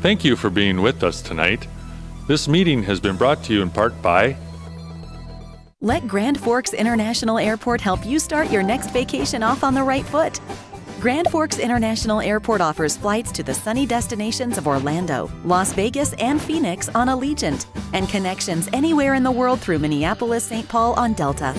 Thank you for being with us tonight. This meeting has been brought to you in part by Let Grand Forks International Airport help you start your next vacation off on the right foot. Grand Forks International Airport offers flights to the sunny destinations of Orlando, Las Vegas, and Phoenix on Allegiant, and connections anywhere in the world through Minneapolis-St. Paul on Delta.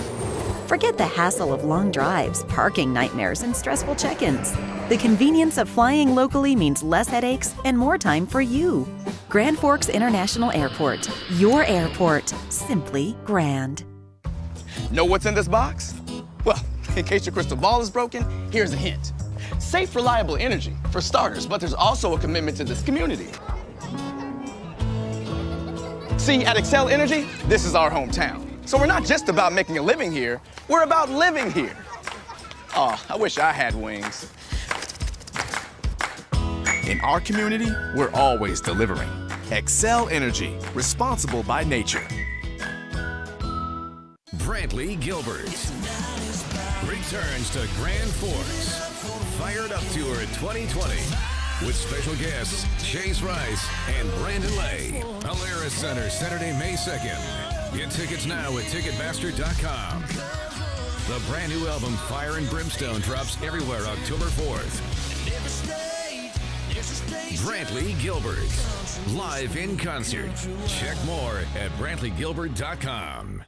Forget the hassle of long drives, parking nightmares, and stressful check-ins. The convenience of flying locally means less headaches and more time for you. Grand Forks International Airport. Your airport. Simply grand. Know what's in this box? Well, in case your crystal ball is broken, here's a hint. Safe, reliable energy, for starters, but there's also a commitment to this community. See, at Xcel Energy, this is our hometown. So we're not just about making a living here, we're about living here. Oh, I wish I had wings. In our community, we're always delivering. Xcel Energy, responsible by nature. Brantley Gilbert returns to Grand Forks Fired Up Tour 2020 with special guests Chase Rice and Brandon Lay. Alara Center, Saturday, May 2nd. Get tickets now at Ticketmaster.com. The brand new album Fire and Brimstone drops everywhere October 4th. Brantley Gilbert, live in concert. Check more at BrantleyGilbert.com.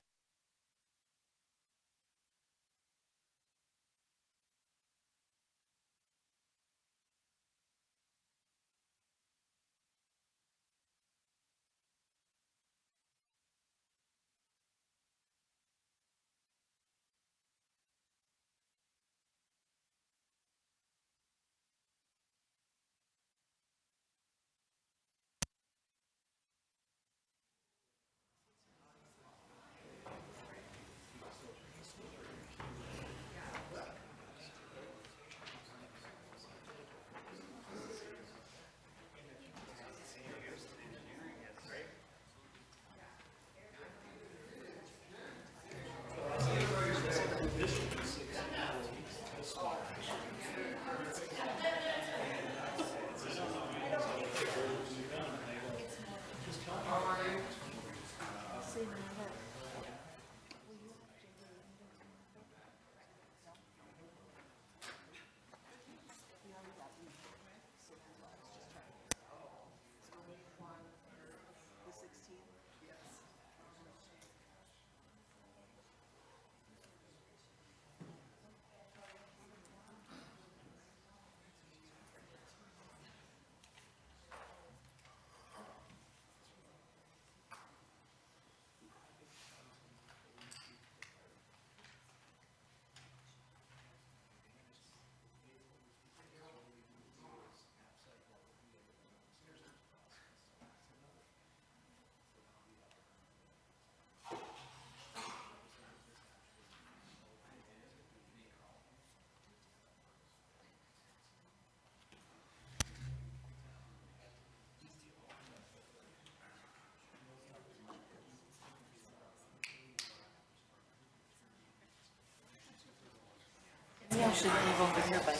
Yeah, I should move over here, but.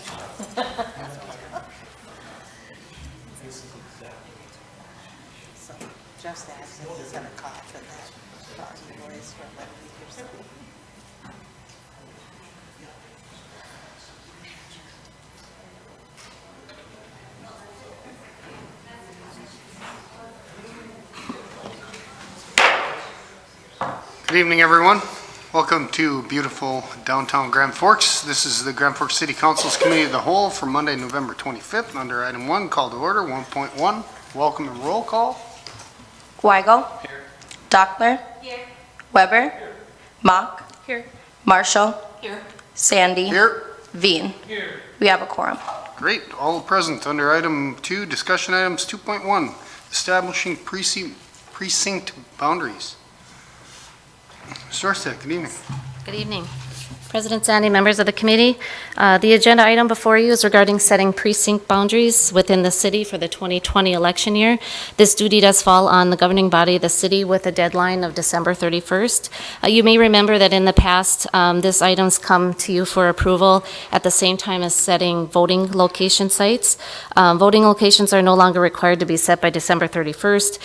So, just asked if he's gonna cough and that caused noise from that week or so. Good evening, everyone. Welcome to beautiful downtown Grand Forks. This is the Grand Forks City Council's Committee of the Whole for Monday, November 25th. Under item 1, call to order 1.1, welcome and roll call. Weigel. Here. Dockler. Here. Weber. Here. Mock. Here. Marshall. Here. Sandy. Here. Veen. Here. We have a quorum. Great, all present. Under item 2, discussion items 2.1, establishing precinct boundaries. Mr. Orsted, good evening. Good evening. President Sandy, members of the committee, the agenda item before you is regarding setting precinct boundaries within the city for the 2020 election year. This duty does fall on the governing body of the city with a deadline of December 31st. You may remember that in the past, this item's come to you for approval at the same time as setting voting location sites. Voting locations are no longer required to be set by December 31st,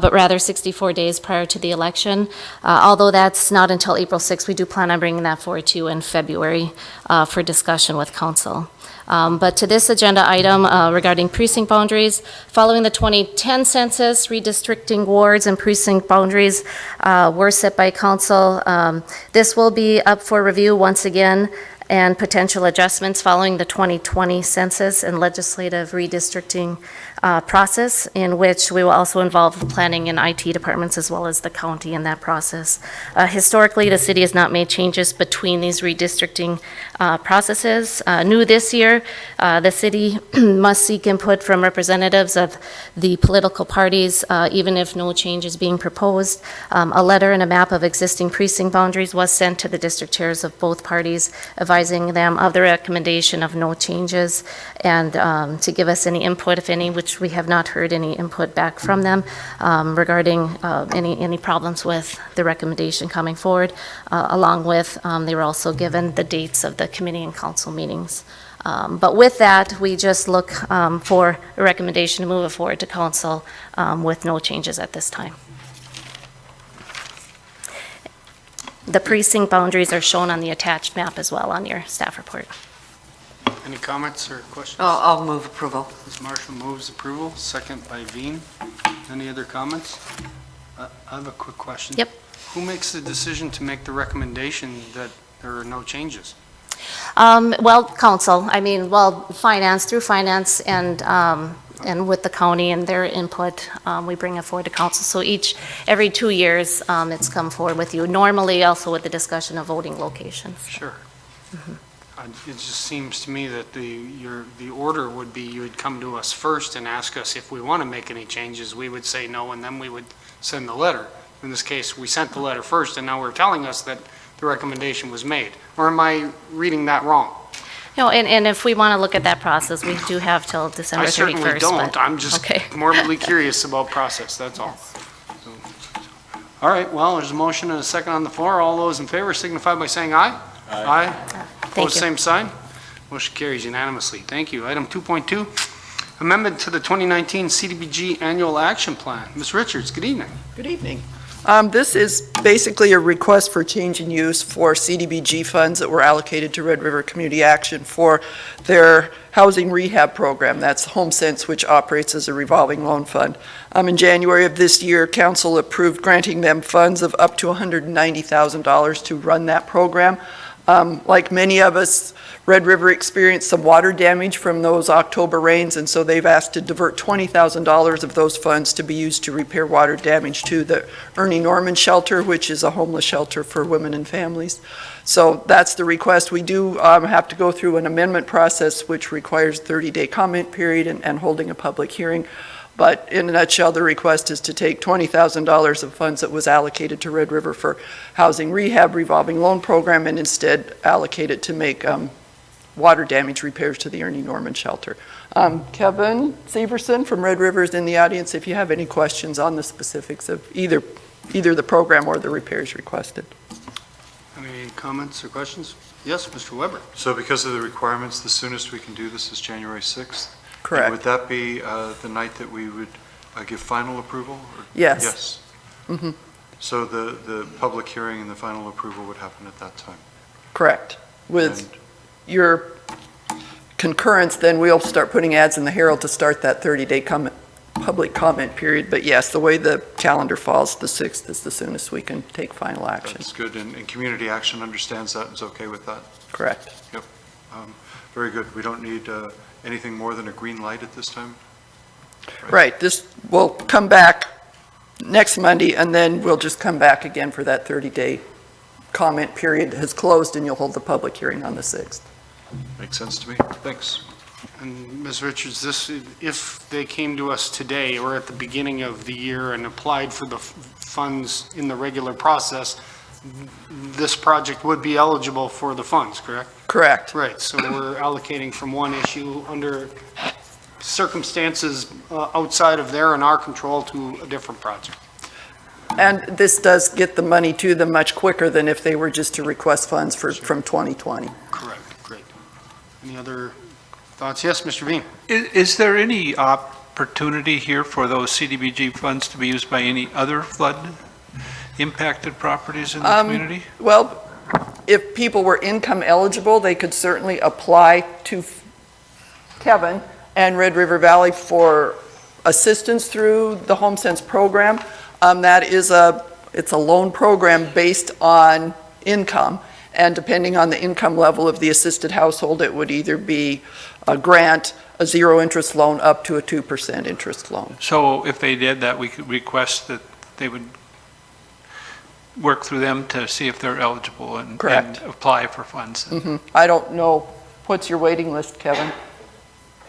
but rather 64 days prior to the election. Although that's not until April 6th, we do plan on bringing that forward to you in February for discussion with council. But to this agenda item regarding precinct boundaries, following the 2010 census, redistricting wards and precinct boundaries were set by council. This will be up for review once again and potential adjustments following the 2020 census and legislative redistricting process, in which we will also involve the planning and IT departments as well as the county in that process. Historically, the city has not made changes between these redistricting processes. New this year, the city must seek input from representatives of the political parties, even if no change is being proposed. A letter and a map of existing precinct boundaries was sent to the district chairs of both parties, advising them of the recommendation of no changes and to give us any input, if any, which we have not heard any input back from them regarding any problems with the recommendation coming forward. Along with, they were also given the dates of the committee and council meetings. But with that, we just look for a recommendation to move it forward to council with no changes at this time. The precinct boundaries are shown on the attached map as well on your staff report. Any comments or questions? I'll move approval. Ms. Marshall moves approval, second by Veen. Any other comments? I have a quick question. Yep. Who makes the decision to make the recommendation that there are no changes? Well, council, finance, through finance and with the county and their input, we bring it forward to council. So every 2 years, it's come forward with you. Normally also with the discussion of voting locations. Sure. It just seems to me that the order would be you would come to us first and ask us if we want to make any changes. We would say no, and then we would send the letter. In this case, we sent the letter first, and now we're telling us that the recommendation was made. Or am I reading that wrong? No, and if we want to look at that process, we do have till December 31st. I certainly don't. but- I'm just Okay. morbidly curious about process, that's all. So, all right, well, there's a motion and a second on the floor. All those in favor signify by saying aye. Aye. Thank Opposed, you. same sign. Motion carries unanimously. Thank you. Item 2.2, amendment to the 2019 CDBG Annual Action Plan. Ms. Richards, good evening. Good evening. This is basically a request for change in use for CDBG funds that were allocated to Red River Community Action for their housing rehab program. That's HomeSense, which operates as a revolving loan fund. In January of this year, council approved granting them funds of up to $190,000 to run that program. Like many of us, Red River experienced some water damage from those October rains, and so they've asked to divert $20,000 of those funds to be used to repair water damage to the Ernie Norman Shelter, which is a homeless shelter for women and families. So that's the request. We do have to go through an amendment process, which requires a 30-day comment period and holding a public hearing. But in a nutshell, the request is to take $20,000 of funds that was allocated to Red River for housing rehab revolving loan program and instead allocate it to make water damage repairs to the Ernie Norman Shelter. Kevin Severson from Red River is in the audience if you have any questions on the specifics of either the program or the repairs requested. Any comments or questions? Yes, Mr. Weber. So because of the requirements, the soonest we can do this is January 6th? Correct. And would that be the night that we would give final approval? Or? Yes. Yes. Mm-hmm. So the public hearing and the final approval would happen at that time? Correct. With your concurrence, then we'll start putting ads in the Herald to start that 30-day public comment period. But yes, the way the calendar falls, the 6th is the soonest we can take final action. That's good, and Community Action understands that and is okay with that? Correct. Yep. Very good. We don't need anything more than a green light at this time? Right. This will come back next Monday, and then we'll just come back again for that 30-day comment period has closed, and you'll hold the public hearing on the 6th. Makes sense to me. Thanks. And Ms. Richards, if they came to us today or at the beginning of the year and applied for the funds in the regular process, this project would be eligible for the funds, correct? Correct. Right, so we're allocating from one issue under circumstances outside of their and our control to a different project. And this does get the money to them much quicker than if they were just to request funds from 2020. Correct, great. Any other thoughts? Yes, Mr. Veen? Is there any opportunity here for those CDBG funds to be used by any other flood-impacted properties in the community? Well, if people were income eligible, they could certainly apply to Kevin and Red River Valley for assistance through the HomeSense program. That is it's a loan program based on income, and depending on the income level of the assisted household, it would either be a grant, a zero-interest loan, up to a 2% interest loan. So if they did that, we could request that they would work through them to see if they're eligible and apply for funds. I don't know, what's your waiting list, Kevin?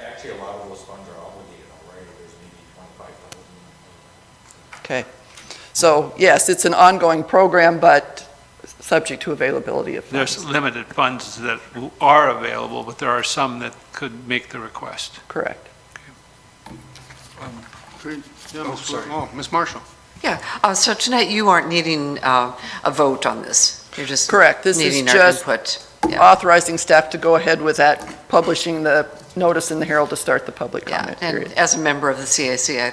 Actually, a lot of those funds are obligated already. There's maybe 25,000. Okay. So, yes, it's an ongoing program, but subject to availability of funds. There's limited funds that are available, but there are some that could make the request. Correct. Great. Yeah, Ms. Marshall. Yeah, so tonight you aren't needing a vote on this. You're just Correct. This is needing our just input. Yeah. authorizing staff to go ahead with that, publishing the notice in the Herald to start the public comment And period. as a member of the CAC, I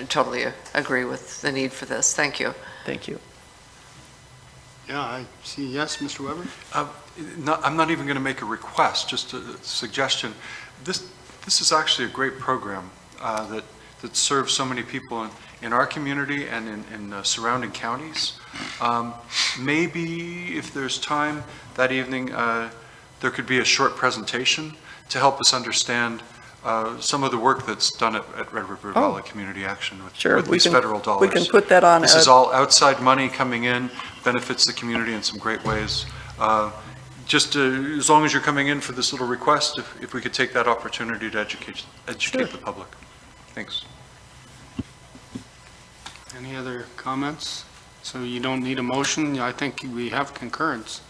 totally agree with the need for this. Thank you. Thank you. Yeah, I see. Yes, Mr. Weber? I'm not even going to make a request, just a suggestion. This is actually a great program that serves so many people in our community and in surrounding counties. Maybe if there's time that evening, there could be a short presentation to help us understand some of the work that's done at Red River Valley Community Action with these federal dollars. We can put that on. This is all outside money coming in, benefits the community in some great ways. Just as long as you're coming in for this little request, if we could take that opportunity to educate the public. Thanks. Any other comments? So you don't need a motion? I think we have concurrence.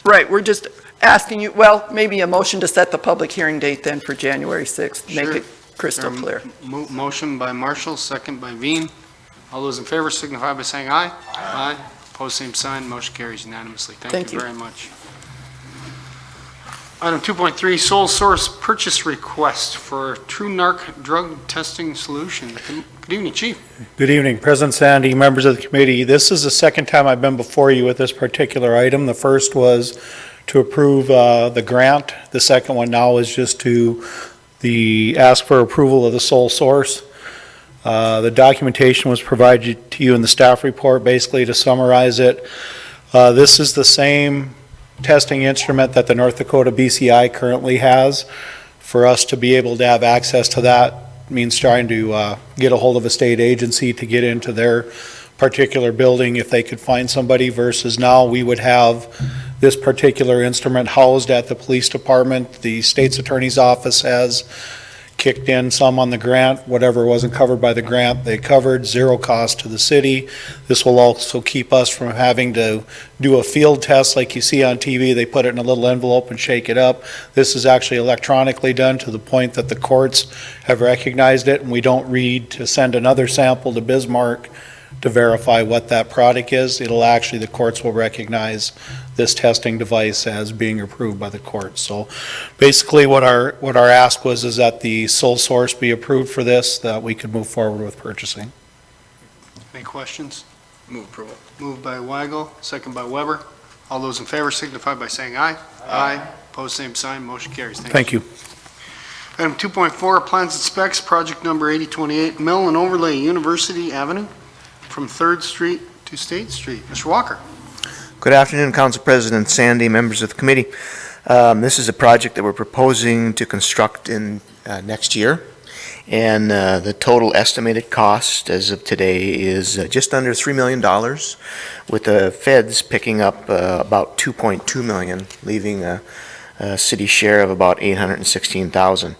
Right, we're just asking you, well, maybe a motion to set the public hearing date then for January 6th, make it crystal clear. Motion by Marshall, second by Veen. All those in favor signify by saying aye. Aye. Opposed, same sign. Motion carries unanimously. Thank you very much. Item 2.3, sole source purchase request for TruNarc drug testing solution. Good evening, Chief. Good evening, President Sandy, members of the committee. This is the second time I've been before you with this particular item. The first was to approve the grant. The second one now is just to ask for approval of the sole source. The documentation was provided to you in the staff report. Basically, to summarize it, this is the same testing instrument that the North Dakota BCI currently has. For us to be able to have access to that means trying to get a hold of a state agency to get into their particular building if they could find somebody, versus now we would have this particular instrument housed at the police department. The state's attorney's office has kicked in some on the grant. Whatever wasn't covered by the grant, they covered, zero cost to the city. This will also keep us from having to do a field test like you see on TV. They put it in a little envelope and shake it up. This is actually electronically done to the point that the courts have recognized it, and we don't need to send another sample to Bismarck to verify what that product is. It'll actually, the courts will recognize this testing device as being approved by the courts. So basically what our ask was is that the sole source be approved for this, that we could move forward with purchasing. Any questions? Move approval. Moved by Weigel, second by Weber. All those in favor signify by saying aye. Aye. Opposed, same sign. Motion carries. Thank you. Item 2.4, plans and specs, project number 8028, Mill and Overlay University Avenue from 3rd Street to State Street. Mr. Walker. Good afternoon, Council President Sandy, members of the committee. This is a project that we're proposing to construct in next year, and the total estimated cost as of today is just under $3 million, with the feds picking up about $2.2 million, leaving a city share of about $816,000.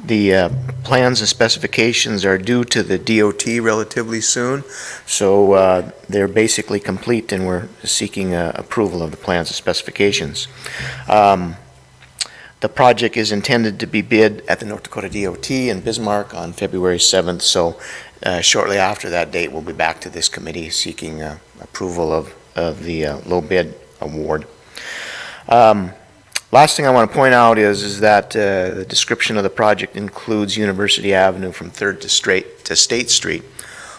The plans and specifications are due to the DOT relatively soon, so they're basically complete, and we're seeking approval of the plans and specifications. The project is intended to be bid at the North Dakota DOT in Bismarck on February 7th, so shortly after that date, we'll be back to this committee seeking approval of the low bid award. Last thing I want to point out is that the description of the project includes University Avenue from 3rd to State Street,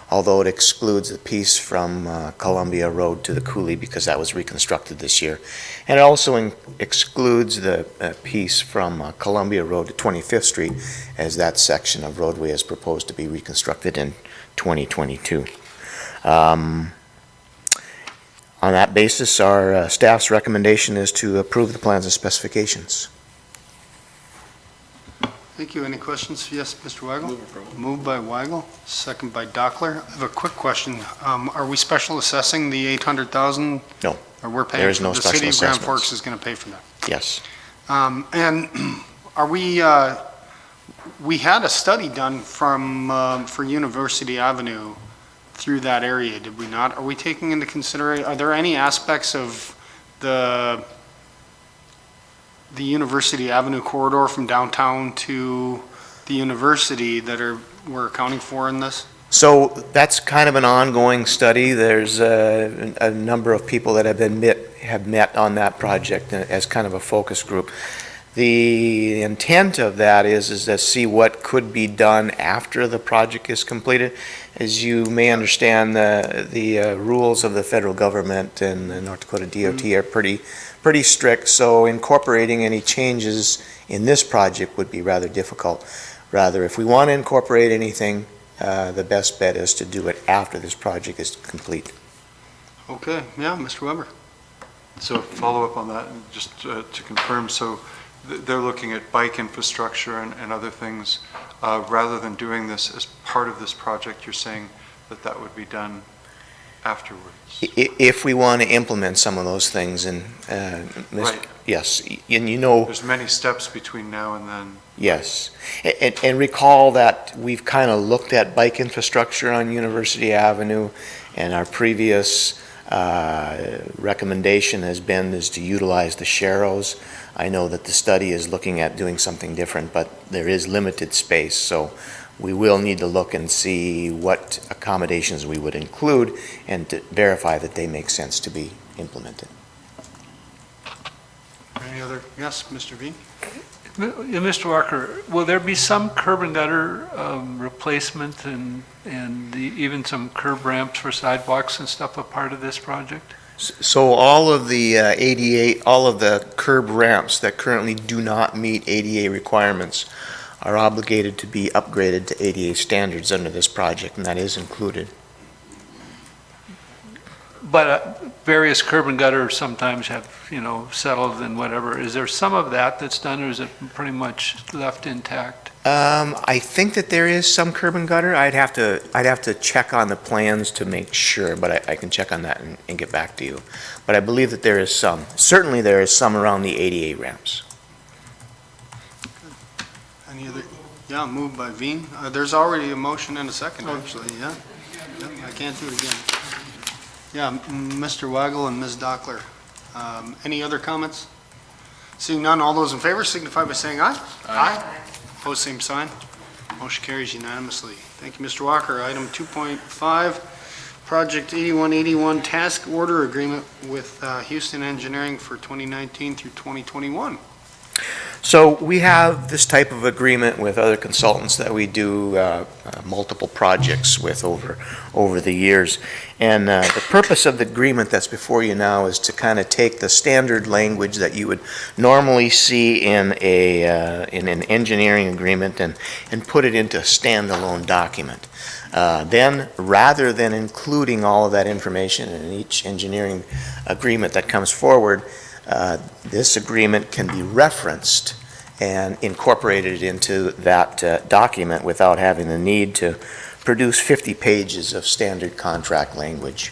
although it excludes the piece from Columbia Road to the coulee because that was reconstructed this year. And it also excludes the piece from Columbia Road to 25th Street, as that section of roadway is proposed to be reconstructed in 2022. On that basis, our staff's recommendation is to approve the plans and specifications. Thank you. Any questions? Yes, Mr. Weigel? Moved by Weigel, second by Dockler. I have a quick question. Are we special assessing the 800,000? No. Or we're paying? There is no the special city of Grand assessments. Forks is going to pay for that? Yes. And are we had a study done from, for University Avenue through that area, did we not? Are we taking into consideration, are there any aspects of the University Avenue corridor from downtown to the university that we're accounting for in this? So that's kind of an ongoing study. There's a number of people that have met on that project as kind of a focus group. The intent of that is to see what could be done after the project is completed. As you may understand, the rules of the federal government and the North Dakota DOT are pretty strict, so incorporating any changes in this project would be rather difficult. Rather, if we want to incorporate anything, the best bet is to do it after this project is complete. Okay, yeah, Mr. Weber. So follow up on that, just to confirm, so they're looking at bike infrastructure and other things, rather than doing this as part of this project, you're saying that would be done afterwards? If we want to implement some of those things, and right. Yes, and you know, there's many steps between now and then. Yes, and recall that we've kind of looked at bike infrastructure on University Avenue, and our previous recommendation has been to utilize the Sharrows. I know that the study is looking at doing something different, but there is limited space, so we will need to look and see what accommodations we would include and to verify that they make sense to be implemented. Any other? Yes, Mr. V. Mr. Walker, will there be some curb and gutter replacement and even some curb ramps for sidewalks and stuff a part of this project? So all of the ADA, all of the curb ramps that currently do not meet ADA requirements are obligated to be upgraded to ADA standards under this project, and that is included. But various curb and gutter sometimes have, settled and whatever. Is there some of that that's done, or is it pretty much left intact? I think that there is some curb and gutter. I'd have to check on the plans to make sure, but I can check on that and get back to you. But I believe that there is some. Certainly there is some around the ADA ramps. Any other? Yeah, moved by Veen. There's already a motion and a second, actually, yeah? Yep, I can't do it again. Yeah, Mr. Weigel and Ms. Dockler. Any other comments? Seeing none, all those in favor signify by saying aye. Aye. Opposed, same sign. Motion carries unanimously. Thank you, Mr. Walker. Item 2.5, Project 8181 Task Order Agreement with Houston Engineering for 2019 through 2021. So we have this type of agreement with other consultants that we do multiple projects with over the years. And the purpose of the agreement that's before you now is to kind of take the standard language that you would normally see in an engineering agreement and put it into a standalone document. Then, rather than including all of that information in each engineering agreement that comes forward, this agreement can be referenced and incorporated into that document without having the need to produce 50 pages of standard contract language.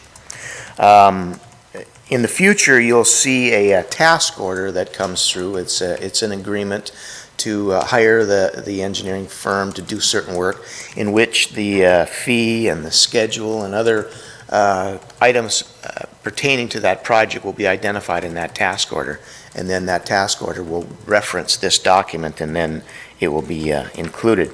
In the future, you'll see a task order that comes through. It's an agreement to hire the engineering firm to do certain work, in which the fee and the schedule and other items pertaining to that project will be identified in that task order. And then that task order will reference this document, and then it will be included.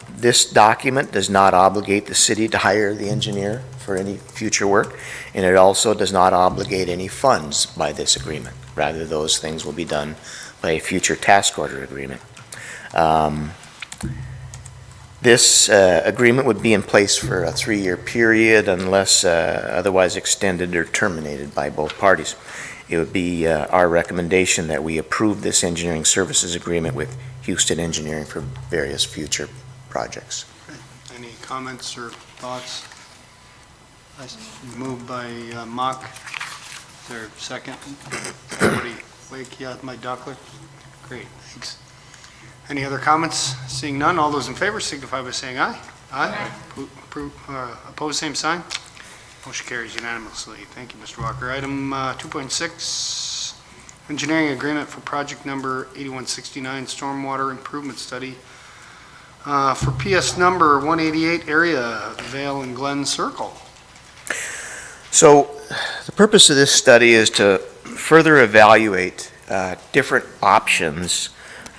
This document does not obligate the city to hire the engineer for any future work, and it also does not obligate any funds by this agreement. Rather, those things will be done by a future task order agreement. This agreement would be in place for a 3-year period unless otherwise extended or terminated by both parties. It would be our recommendation that we approve this engineering services agreement with Houston Engineering for various future projects. Any comments or thoughts? Moved by Mock. Is there a second? Somebody wake you up, my Dockler? Great, thanks. Any other comments? Seeing none, all those in favor signify by saying aye. Aye. Opposed, same sign. Motion carries unanimously. Thank you, Mr. Walker. Item 2.6, engineering agreement for project number 8169, stormwater improvement study for PS number 188 area, Vale and Glen Circle. So the purpose of this study is to further evaluate different options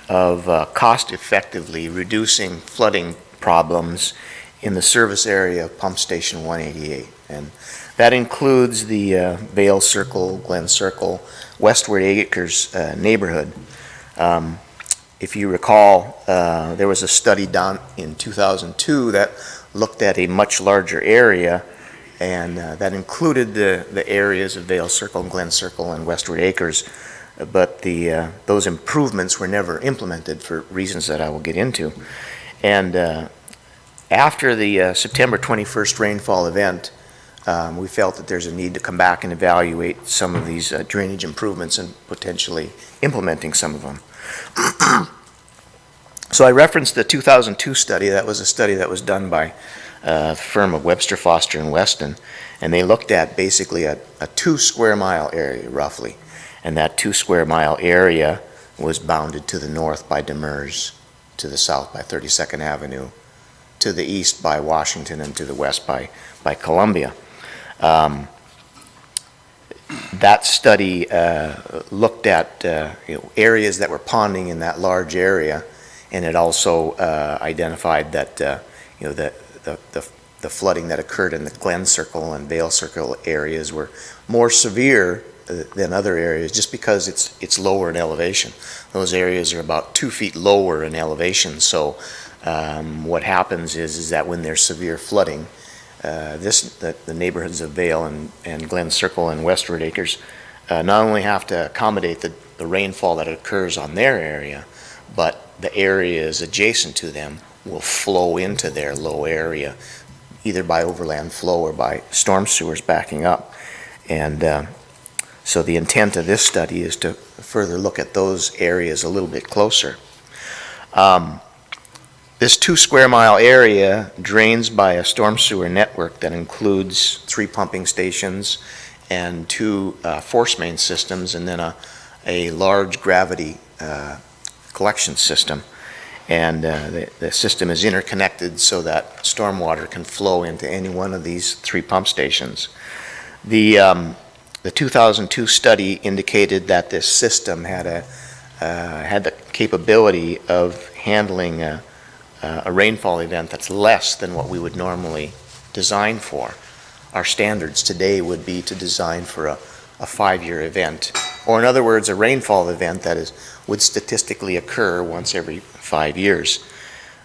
of cost-effectively reducing flooding problems in the service area of Pump Station 188. And that includes the Vale Circle, Glen Circle, Westward Acres neighborhood. If you recall, there was a study done in 2002 that looked at a much larger area, and that included the areas of Vale Circle, and Glen Circle, and Westward Acres. But those improvements were never implemented for reasons that I will get into. And after the September 21st rainfall event, we felt that there's a need to come back and evaluate some of these drainage improvements and potentially implementing some of them. So I referenced the 2002 study. That was a study that was done by the firm of Webster, Foster, and Weston, and they looked at basically a 2 square mile area, roughly. And that 2 square mile area was bounded to the north by Demers, to the south by 32nd Avenue, to the east by Washington, and to the west by Columbia. That study looked at areas that were ponding in that large area, and it also identified that the flooding that occurred in the Glen Circle and Vale Circle areas were more severe than other areas just because it's lower in elevation. Those areas are about 2 feet lower in elevation, so what happens is that when there's severe flooding, the neighborhoods of Vale and Glen Circle and Westward Acres not only have to accommodate the rainfall that occurs on their area, but the areas adjacent to them will flow into their low area, either by overland flow or by storm sewers backing up. And so the intent of this study is to further look at those areas a little bit closer. This 2 square mile area drains by a storm sewer network that includes 3 pumping stations and 2 force main systems, and then a large gravity collection system. And the system is interconnected so that stormwater can flow into any one of these 3 pump stations. The 2002 study indicated that this system had the capability of handling a rainfall event that's less than what we would normally design for. Our standards today would be to design for a 5-year event, or in other words, a rainfall event that would statistically occur once every 5 years.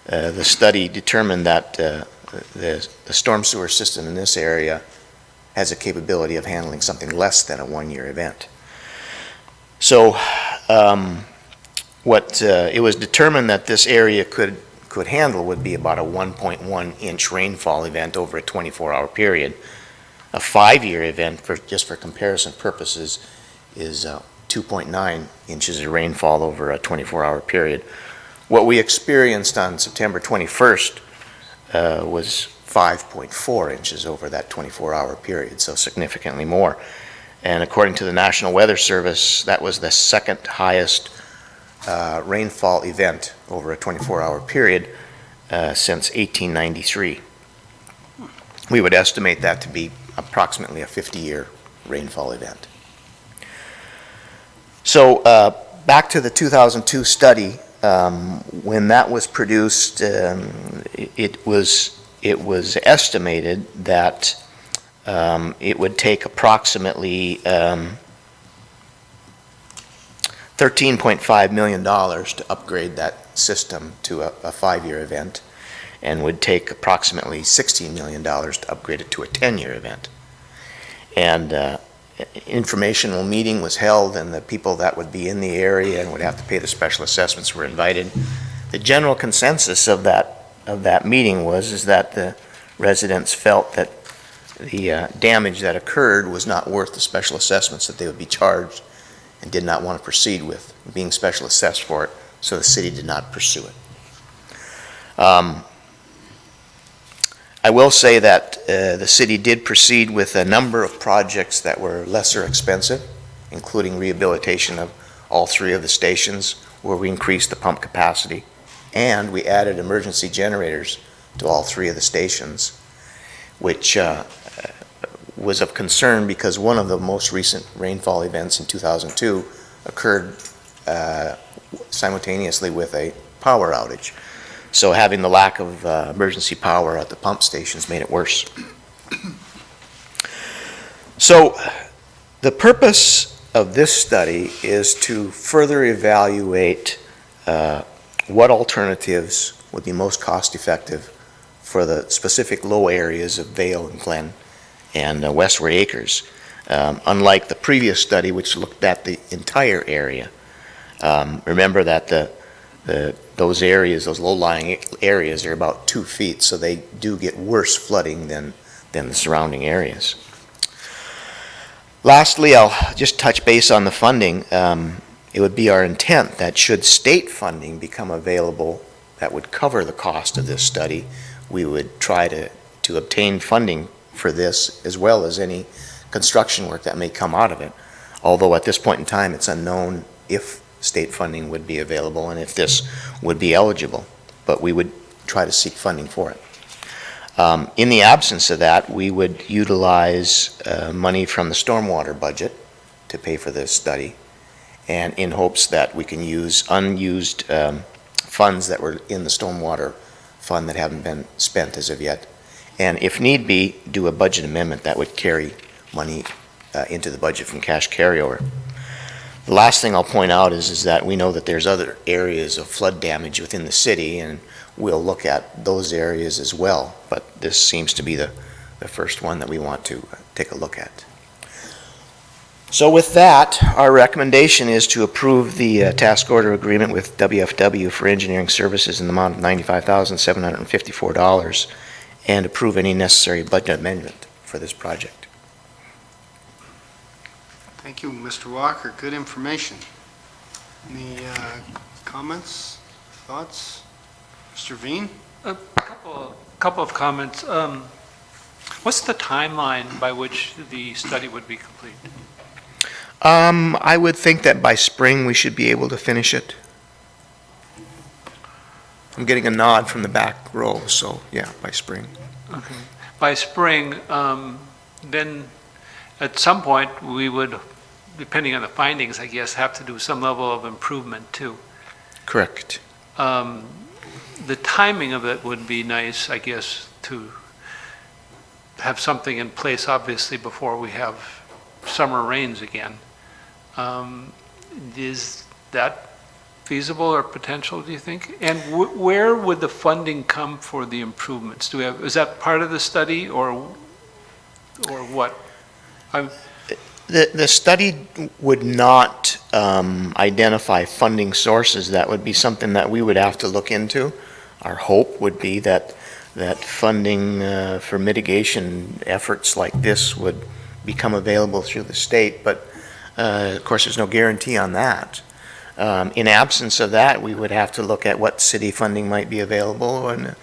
The study determined that the storm sewer system in this area has a capability of handling something less than a 1-year event. So it was determined that this area could handle would be about a 1.1 inch rainfall event over a 24-hour period. A 5-year event, just for comparison purposes, is 2.9 inches of rainfall over a 24-hour period. What we experienced on September 21st was 5.4 inches over that 24-hour period, so significantly more. And according to the National Weather Service, that was the second highest rainfall event over a 24-hour period since 1893. We would estimate that to be approximately a 50-year rainfall event. So back to the 2002 study, when that was produced, it was estimated that it would take approximately $13.5 million to upgrade that system to a 5-year event, and would take approximately $16 million to upgrade it to a 10-year event. And informational meeting was held, and the people that would be in the area and would have to pay the special assessments were invited. The general consensus of that meeting is that the residents felt that the damage that occurred was not worth the special assessments that they would be charged, and did not want to proceed with being special assessed for it, so the city did not pursue it. I will say that the city did proceed with a number of projects that were lesser expensive, including rehabilitation of all 3 of the stations, where we increased the pump capacity, and we added emergency generators to all 3 of the stations, which was of concern because one of the most recent rainfall events in 2002 occurred simultaneously with a power outage. So having the lack of emergency power at the pump stations made it worse. So the purpose of this study is to further evaluate what alternatives would be most cost effective for the specific low areas of Vail and Glen and Westward Acres. Unlike the previous study, which looked at the entire area. Remember that those areas, those low-lying areas, are about 2 feet, so they do get worse flooding than the surrounding areas. Lastly, I'll just touch base on the funding. It would be our intent that should state funding become available that would cover the cost of this study, we would try to obtain funding for this, as well as any construction work that may come out of it. Although at this point in time, it's unknown if state funding would be available and if this would be eligible, but we would try to seek funding for it. In the absence of that, we would utilize money from the stormwater budget to pay for this study, and in hopes that we can use unused funds that were in the stormwater fund that haven't been spent as of yet, and if need be, do a budget amendment that would carry money into the budget from cash carryover. The last thing I'll point out is that we know that there's other areas of flood damage within the city, and we'll look at those areas as well, but this seems to be the first one that we want to take a look at. So with that, our recommendation is to approve the task order agreement with WFW for engineering services in the amount of $95,754 and approve any necessary budget amendment for this project. Thank you, Mr. Walker. Good information. Any comments, thoughts? Mr. Veen? A couple of comments. What's the timeline by which the study would be complete? I would think that by spring we should be able to finish it. I'm getting a nod from the back row, so yeah, by spring. Okay. By spring, then at some point we would, depending on the findings, I guess, have to do some level of improvement too. Correct. The timing of it would be nice, I guess, to have something in place, obviously, before we have summer rains again. Is that feasible or potential, do you think? And where would the funding come for the improvements? Do we have, is that part of the study, or what? The study would not identify funding sources. That would be something that we would have to look into. Our hope would be that funding for mitigation efforts like this would become available through the state, but of course there's no guarantee on that. In absence of that, we would have to look at what city funding might be available and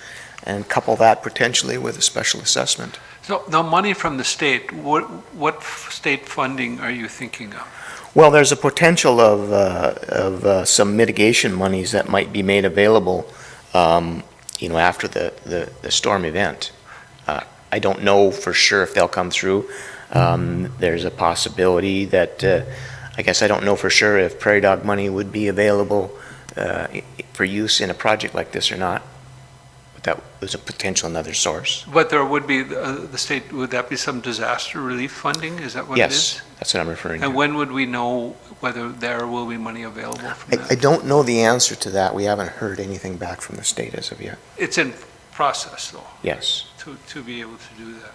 couple that potentially with a special assessment. So the money from the state, what state funding are you thinking of? Well, there's a potential of some mitigation monies that might be made available, after the storm event. I don't know for sure if they'll come through. There's a possibility that, I guess I don't know for sure if Prairie Dog money would be available for use in a project like this or not. But that was a potential another source. But there would be, the state, would that be some disaster relief funding? Is that what it is? Yes, that's what I'm referring to. And when would we know whether there will be money available from that? I don't know the answer to that. We haven't heard anything back from the state as of yet. It's in process, though. Yes. To be able to do that.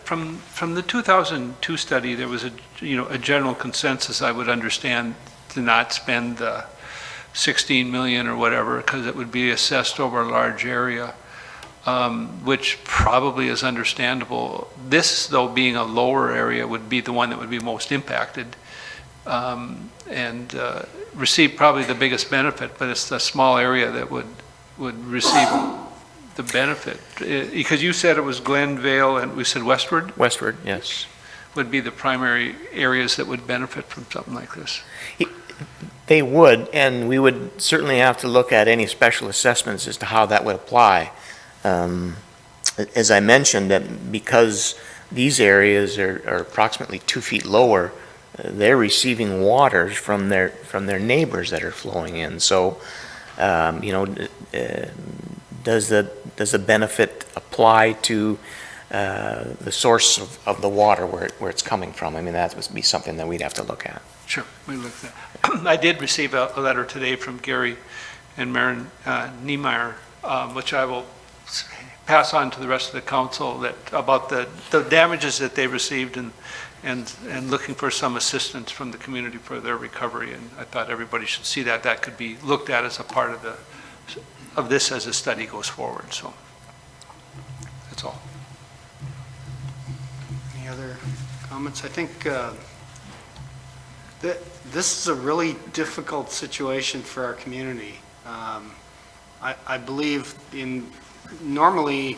From the 2002 study, there was a general consensus, I would understand, to not spend the 16 million or whatever, because it would be assessed over a large area, which probably is understandable. This, though, being a lower area, would be the one that would be most impacted, and receive probably the biggest benefit, but it's the small area that would receive the benefit. Because you said it was Glenvale and we said Westward? Westward, yes. Would be the primary areas that would benefit from something like this. They would, and we would certainly have to look at any special assessments as to how that would apply. As I mentioned, that because these areas are approximately 2 feet lower, they're receiving waters from their neighbors that are flowing in. So, does the benefit apply to the source of the water where it's coming from? I mean, that would be something that we'd have to look at. Sure, we looked at. I did receive a letter today from Gary and Maren Niemeyer, which I will pass on to the rest of the council, that about the damages that they received and looking for some assistance from the community for their recovery. And I thought everybody should see that. That could be looked at as a part of this as the study goes forward. So that's all. Any other comments? I think this is a really difficult situation for our community. I believe normally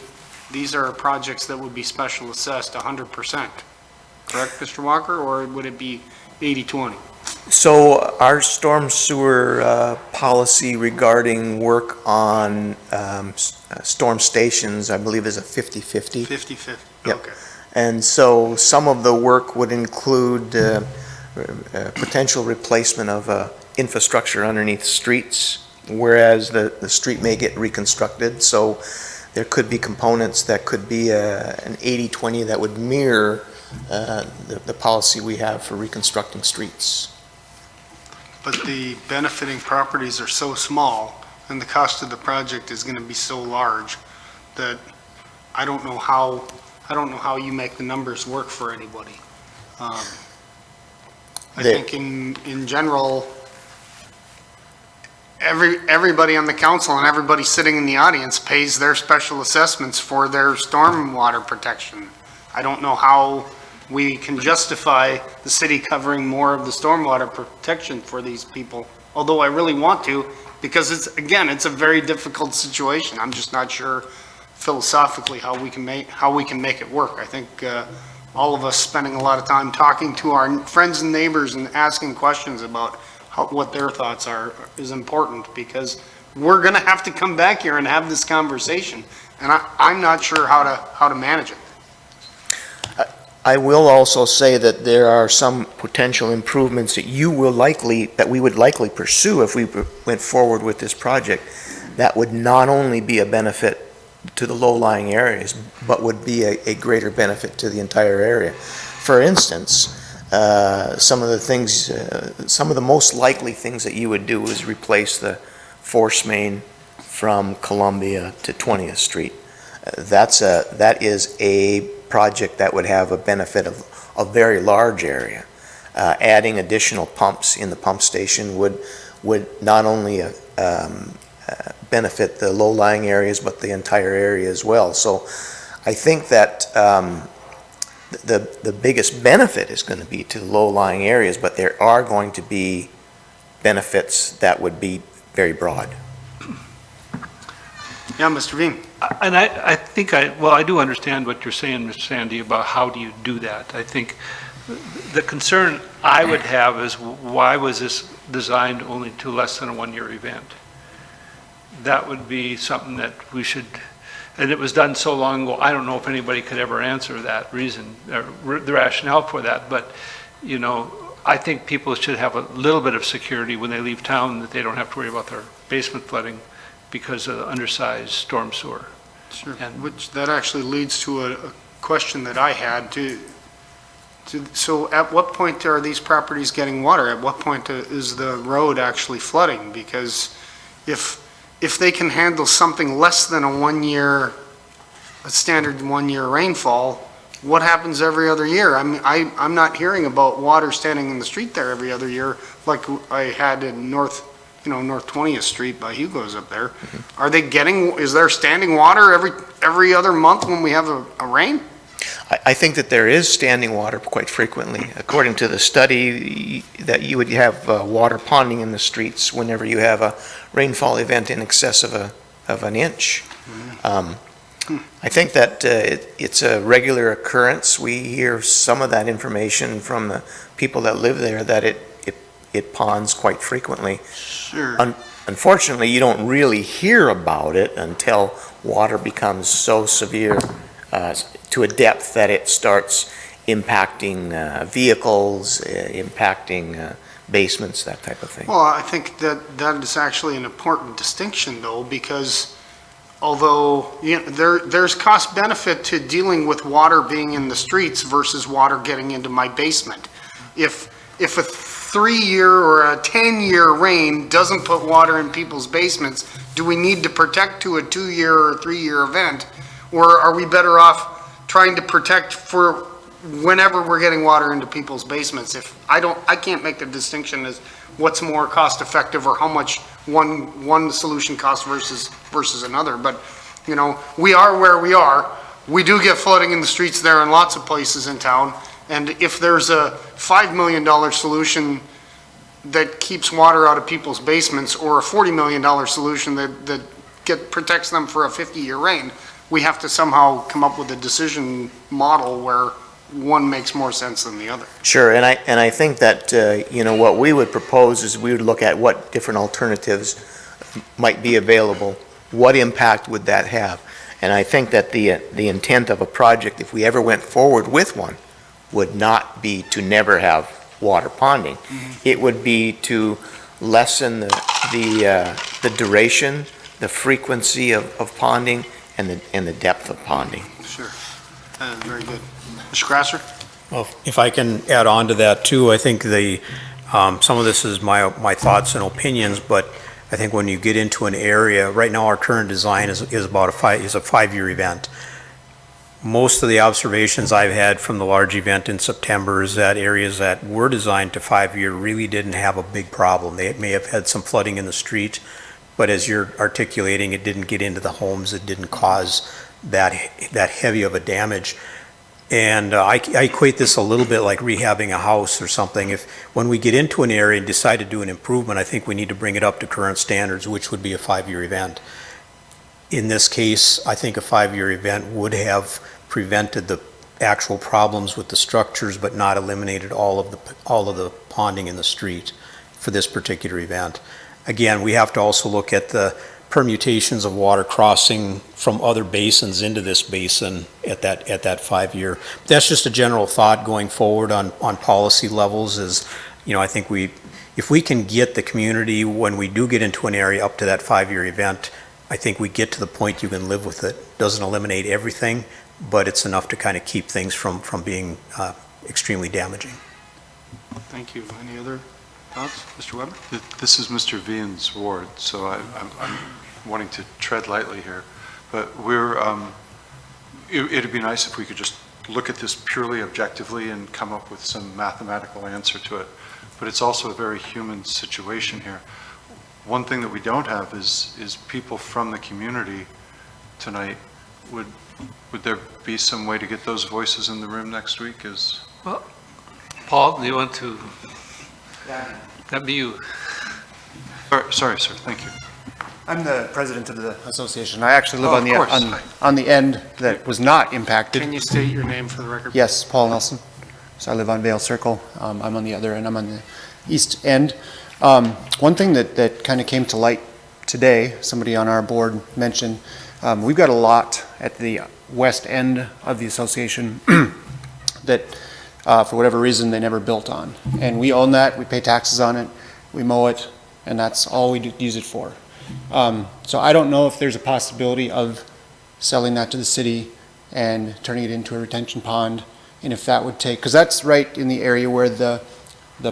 these are projects that would be special assessed 100%. Correct, Mr. Walker, or would it be 80-20? So our storm sewer policy regarding work on storm stations, I believe, is a 50-50. 50-50, Yep. okay. And so some of the work would include potential replacement of infrastructure underneath streets, whereas the street may get reconstructed. So there could be components that could be an 80-20 that would mirror the policy we have for reconstructing streets. But the benefiting properties are so small and the cost of the project is going to be so large that I don't know how you make the numbers work for anybody. I think in general, everybody on the council and everybody sitting in the audience pays their special assessments for their stormwater protection. I don't know how we can justify the city covering more of the stormwater protection for these people, although I really want to, because it's a very difficult situation. I'm just not sure philosophically how we can make it work. I think all of us spending a lot of time talking to our friends and neighbors and asking questions about what their thoughts are is important, because we're going to have to come back here and have this conversation, and I'm not sure how to manage it. I will also say that there are some potential improvements that we would likely pursue if we went forward with this project that would not only be a benefit to the low-lying areas, but would be a greater benefit to the entire area. For instance, some of the most likely things that you would do is replace the force main from Columbia to 20th Street. That is a project that would have a benefit of a very large area. Adding additional pumps in the pump station would not only benefit the low-lying areas, but the entire area as well. So I think that the biggest benefit is going to be to the low-lying areas, but there are going to be benefits that would be very broad. Yeah, Mr. Veen. And I think I do understand what you're saying, Mr. Sandy, about how do you do that. I think the concern I would have is why was this designed only to less than a one-year event? That would be something that we should, and it was done so long ago, I don't know if anybody could ever answer that reason, or the rationale for that, but, you know, I think people should have a little bit of security when they leave town, that they don't have to worry about their basement flooding because of the undersized storm sewer. Sure, which that actually leads to a question that I had so at what point are these properties getting water? At what point is the road actually flooding? Because if they can handle something less than a standard one-year rainfall, what happens every other year? I mean, I'm not hearing about water standing in the street there every other year like I had in North 20th Street by Hugo's up there. Are they is there standing water every other month when we have a rain? I think that there is standing water quite frequently. According to the study, that you would have water ponding in the streets whenever you have a rainfall event in excess of an inch. I think that it's a regular occurrence. We hear some of that information from the people that live there, that it ponds quite frequently. Sure. Unfortunately, you don't really hear about it until water becomes so severe to a depth that it starts impacting vehicles, impacting basements, that type of thing. Well, I think that is actually an important distinction, though, because although there's cost benefit to dealing with water being in the streets versus water getting into my basement. If a 3-year or a 10-year rain doesn't put water in people's basements, do we need to protect to a 2-year or 3-year event? Or are we better off trying to protect for whenever we're getting water into people's basements? I can't make the distinction as what's more cost effective or how much one solution costs versus another. But, you know, we are where we are. We do get flooding in the streets there in lots of places in town. And if there's a $5 million solution that keeps water out of people's basements, or a $40 million solution that protects them for a 50-year rain, we have to somehow come up with a decision model where one makes more sense than the other. Sure, and I think that what we would propose is we would look at what different alternatives might be available. What impact would that have? And I think that the intent of a project, if we ever went forward with one, would not be to never have water ponding. It would be to lessen the duration, the frequency of ponding, and the depth of ponding. Sure, very good. Mr. Grasser? Well, if I can add on to that too, I think some of this is my thoughts and opinions, but I think when you get into an area, right now our current design is about a 5-year event. Most of the observations I've had from the large event in September is that areas that were designed to 5-year really didn't have a big problem. They may have had some flooding in the street, but as you're articulating, it didn't get into the homes. It didn't cause that heavy of a damage. And I equate this a little bit like rehabbing a house or something. When we get into an area and decide to do an improvement, I think we need to bring it up to current standards, which would be a 5-year event. In this case, I think a 5-year event would have prevented the actual problems with the structures, but not eliminated all of the ponding in the street for this particular event. Again, we have to also look at the permutations of water crossing from other basins into this basin at that 5-year. That's just a general thought going forward on policy levels. I think if we can get the community, when we do get into an area, up to that 5-year event, I think we get to the point you can live with it. Doesn't eliminate everything, but it's enough to kind of keep things from being extremely damaging. Thank you. Any other thoughts? Mr. Weber? This is Mr. Vian's ward, so I'm wanting to tread lightly here. But it'd be nice if we could just look at this purely objectively and come up with some mathematical answer to it. But it's also a very human situation here. One thing that we don't have is people from the community tonight. Would there be some way to get those voices in the room next week? Well, Paul, do you want to? That'd be you. Sorry, sir. Thank you. I'm the president of the association. I actually live Oh, on the of course. on the end that was not impacted. Can you state your name for the record? Yes, Paul Nelson. So I live on Vale Circle. I'm on the other end. I'm on the east end. One thing that kind of came to light today, somebody on our board mentioned, we've got a lot at the west end of the association that, for whatever reason, they never built on. And we own that. We pay taxes on it. We mow it, and that's all we use it for. So I don't know if there's a possibility of selling that to the city and turning it into a retention pond, and if that would take, because that's right in the area where the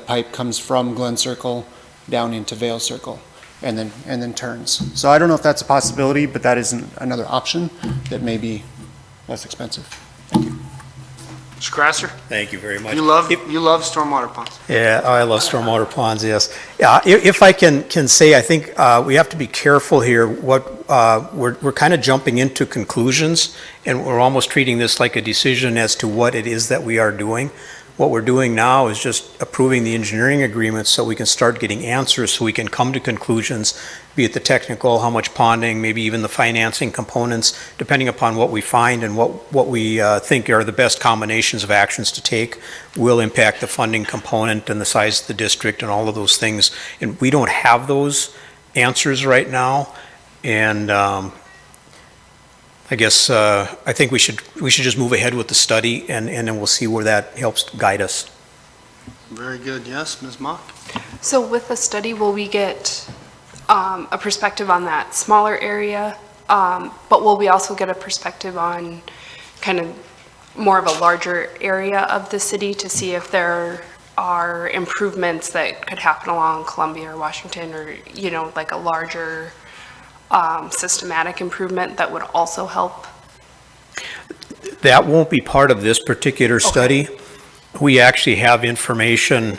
pipe comes from Glen Circle down into Vale Circle and then turns. So I don't know if that's a possibility, but that is another option that may be less expensive. Mr. Grasser? Thank you very much. You love stormwater ponds. Yeah, I love stormwater ponds, yes. Yeah, if I can say, I think we have to be careful here. We're kind of jumping into conclusions, and we're almost treating this like a decision as to what it is that we are doing. What we're doing now is just approving the engineering agreement so we can start getting answers, so we can come to conclusions, be it the technical, how much ponding, maybe even the financing components, depending upon what we find and what we think are the best combinations of actions to take, will impact the funding component and the size of the district and all of those things. And we don't have those answers right now. And I guess I think we should just move ahead with the study, and then we'll see where that helps guide us. Very good. Yes, Ms. Mock? So with the study, will we get a perspective on that smaller area, but will we also get a perspective on kind of more of a larger area of the city to see if there are improvements that could happen along Columbia or Washington, or, you know, like a larger systematic improvement that would also help? That won't be part of this particular study. We actually have information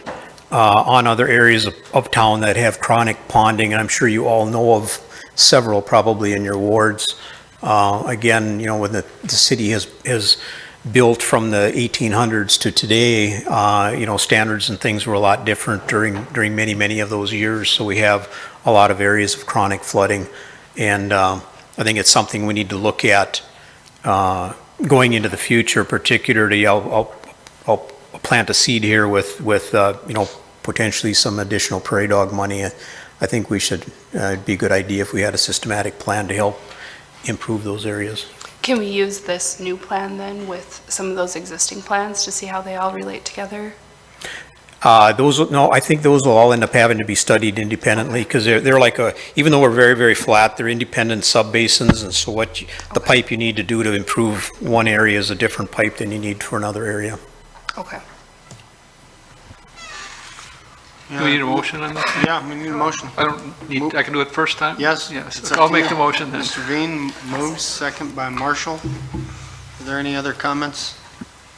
on other areas of town that have chronic ponding, and I'm sure you all know of several probably in your wards. Again, you know, when the city has built from the 1800s to today, you know, standards and things were a lot different during many of those years. So we have a lot of areas of chronic flooding. And I think it's something we need to look at going into the future. Particularly, I'll plant a seed here with you know, potentially some additional prairie dog money. I think we should be a good idea if we had a systematic plan to help improve those areas. Can we use this new plan then with some of those existing plans to see how they all relate together? I think those will all end up having to be studied independently, because they're like even though we're very flat, they're independent sub-basins, and so the pipe you need to do to improve one area is a different pipe than you need for another area. Okay. Do we need a motion on that? Yeah, we need a motion. I can do it first time? Yes. Yes, I'll make the motion then. Mr. Veen moves, second by Marshall. Are there any other comments?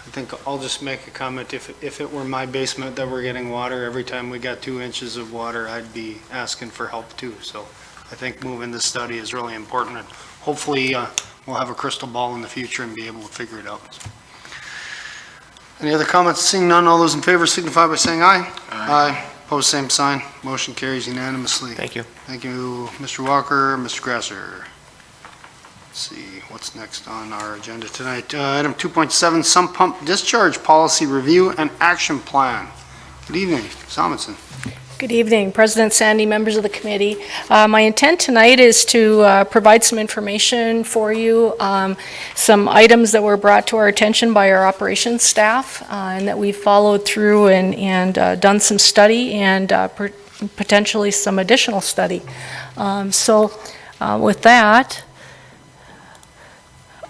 I think I'll just make a comment. If it were my basement that we're getting water, every time we got 2 inches of water, I'd be asking for help too. So I think moving this study is really important, and hopefully we'll have a crystal ball in the future and be able to figure it out. Any other comments? Seeing none, all those in favor signify by saying aye. Aye. Opposed, same sign. Motion carries unanimously. Thank you. Thank you, Mr. Walker, Mr. Grasser. Let's see, what's next on our agenda tonight? Item 2.7, sump pump discharge policy review and action plan. Good evening, Simonson. Good evening, President Sandy, members of the committee. My intent tonight is to provide some information for you, some items that were brought to our attention by our operations staff, and that we followed through and done some study and potentially some additional study. With that,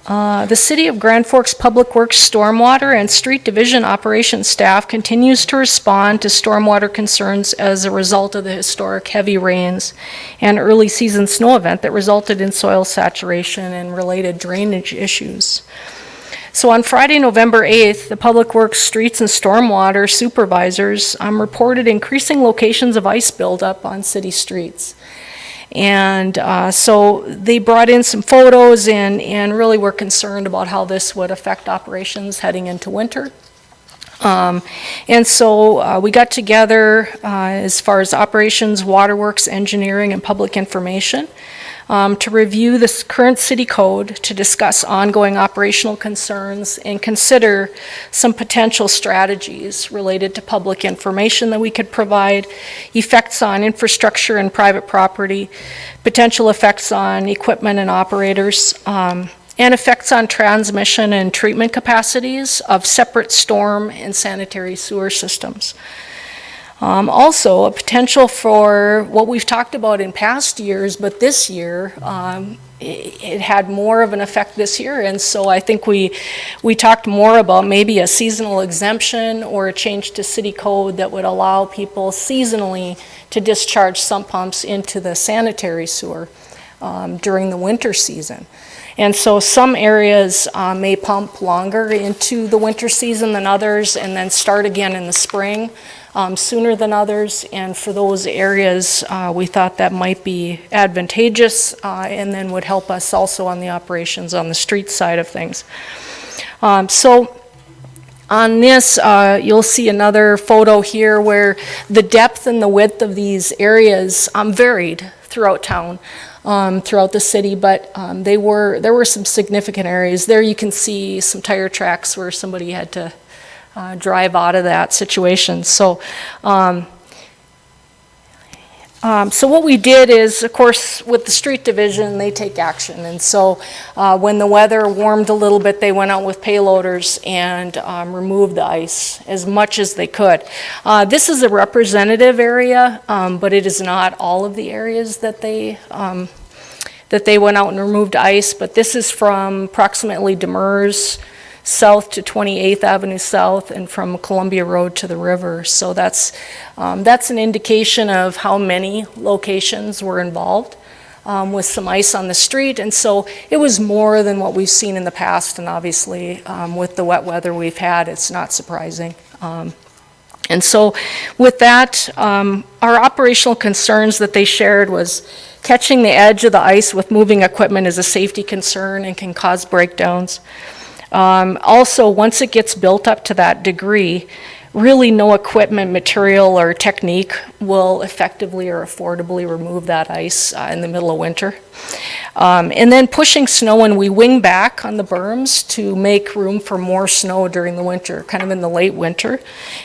the City of Grand Forks Public Works Stormwater and Street Division Operations staff continues to respond to stormwater concerns as a result of the historic heavy rains and early season snow event that resulted in soil saturation and related drainage issues. So on Friday, November 8th, the Public Works Streets and Stormwater supervisors reported increasing locations of ice buildup on city streets. And so they brought in some photos and really were concerned about how this would affect operations heading into winter. And so we got together as far as operations, waterworks, engineering, and public information to review this current city code, to discuss ongoing operational concerns, and consider some potential strategies related to public information that we could provide, effects on infrastructure and private property, potential effects on equipment and operators, and effects on transmission and treatment capacities of separate storm and sanitary sewer systems. Also, a potential for what we've talked about in past years, but this year, it had more of an effect this year, and so I think we talked more about maybe a seasonal exemption or a change to city code that would allow people seasonally to discharge sump pumps into the sanitary sewer during the winter season. And so some areas may pump longer into the winter season than others and then start again in the spring sooner than others. And for those areas, we thought that might be advantageous and then would help us also on the operations on the street side of things. So on this, you'll see another photo here where the depth and the width of these areas varied throughout town. Throughout the city, but there were some significant areas. There you can see some tire tracks where somebody had to drive out of that situation. So what we did is, of course, with the street division, they take action. And so when the weather warmed a little bit, they went out with payloaders and removed the ice as much as they could. This is a representative area, but it is not all of the areas that they went out and removed ice. But this is from approximately Demers south to 28th Avenue South and from Columbia Road to the river. So that's an indication of how many locations were involved with some ice on the street. And so it was more than what we've seen in the past. And obviously with the wet weather we've had, it's not surprising. And so with that, our operational concerns that they shared was catching the edge of the ice with moving equipment is a safety concern and can cause breakdowns. Also, once it gets built up to that degree, really no equipment, material, or technique will effectively or affordably remove that ice in the middle of winter. And then pushing snow, when we wing back on the berms to make room for more snow during the winter, kind of in the late winter.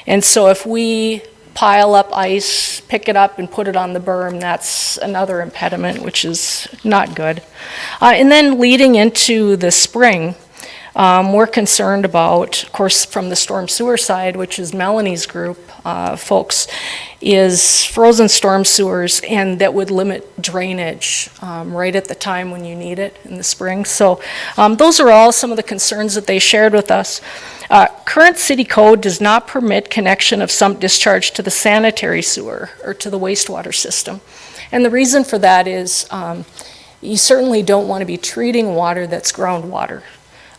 And so if we pile up ice, pick it up and put it on the berm, that's another impediment, which is not good. And then leading into the spring, we're concerned about, of course, from the storm sewer side, which is Melanie's group, folks, is frozen storm sewers, and that would limit drainage right at the time when you need it in the spring. So those are all some of the concerns that they shared with us. Current city code does not permit connection of sump discharge to the sanitary sewer or to the wastewater system. And the reason for that is you certainly don't want to be treating water that's groundwater.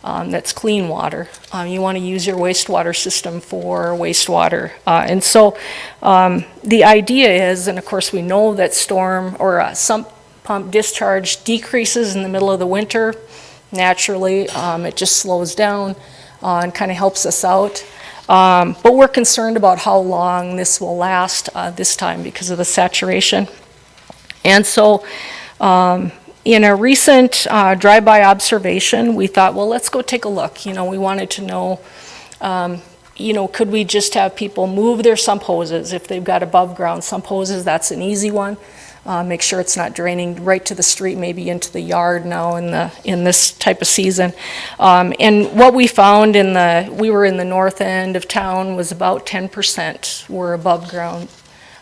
That's clean water. You want to use your wastewater system for wastewater. And so the idea is, and of course we know that storm or sump pump discharge decreases in the middle of the winter. Naturally, it just slows down and kind of helps us out. But we're concerned about how long this will last this time because of the saturation. And so in a recent drive-by observation, we thought, well, let's go take a look. You know, we wanted to know, could we just have people move their sump hoses if they've got above ground sump hoses? That's an easy one. Make sure it's not draining right to the street, maybe into the yard now in this type of season. And what we found we were in the north end of town, was about 10% were above ground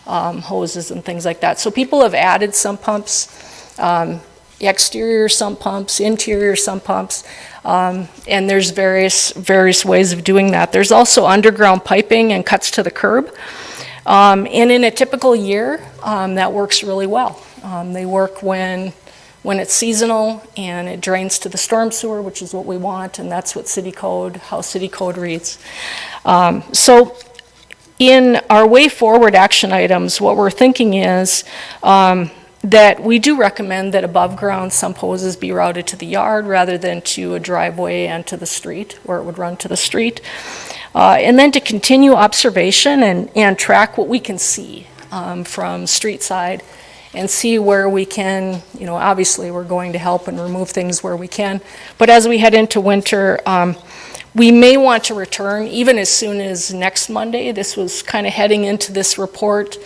hoses and things like that. So people have added sump pumps. Exterior sump pumps, interior sump pumps, and there's various ways of doing that. There's also underground piping and cuts to the curb. And in a typical year, that works really well. They work when it's seasonal and it drains to the storm sewer, which is what we want, and that's what how city code reads. So in our way forward action items, what we're thinking is that we do recommend that above ground sump hoses be routed to the yard rather than to a driveway and to the street, where it would run to the street. And then to continue observation and track what we can see from street side and see where we can, obviously, we're going to help and remove things where we can. But as we head into winter, we may want to return even as soon as next Monday. This was kind of heading into this report.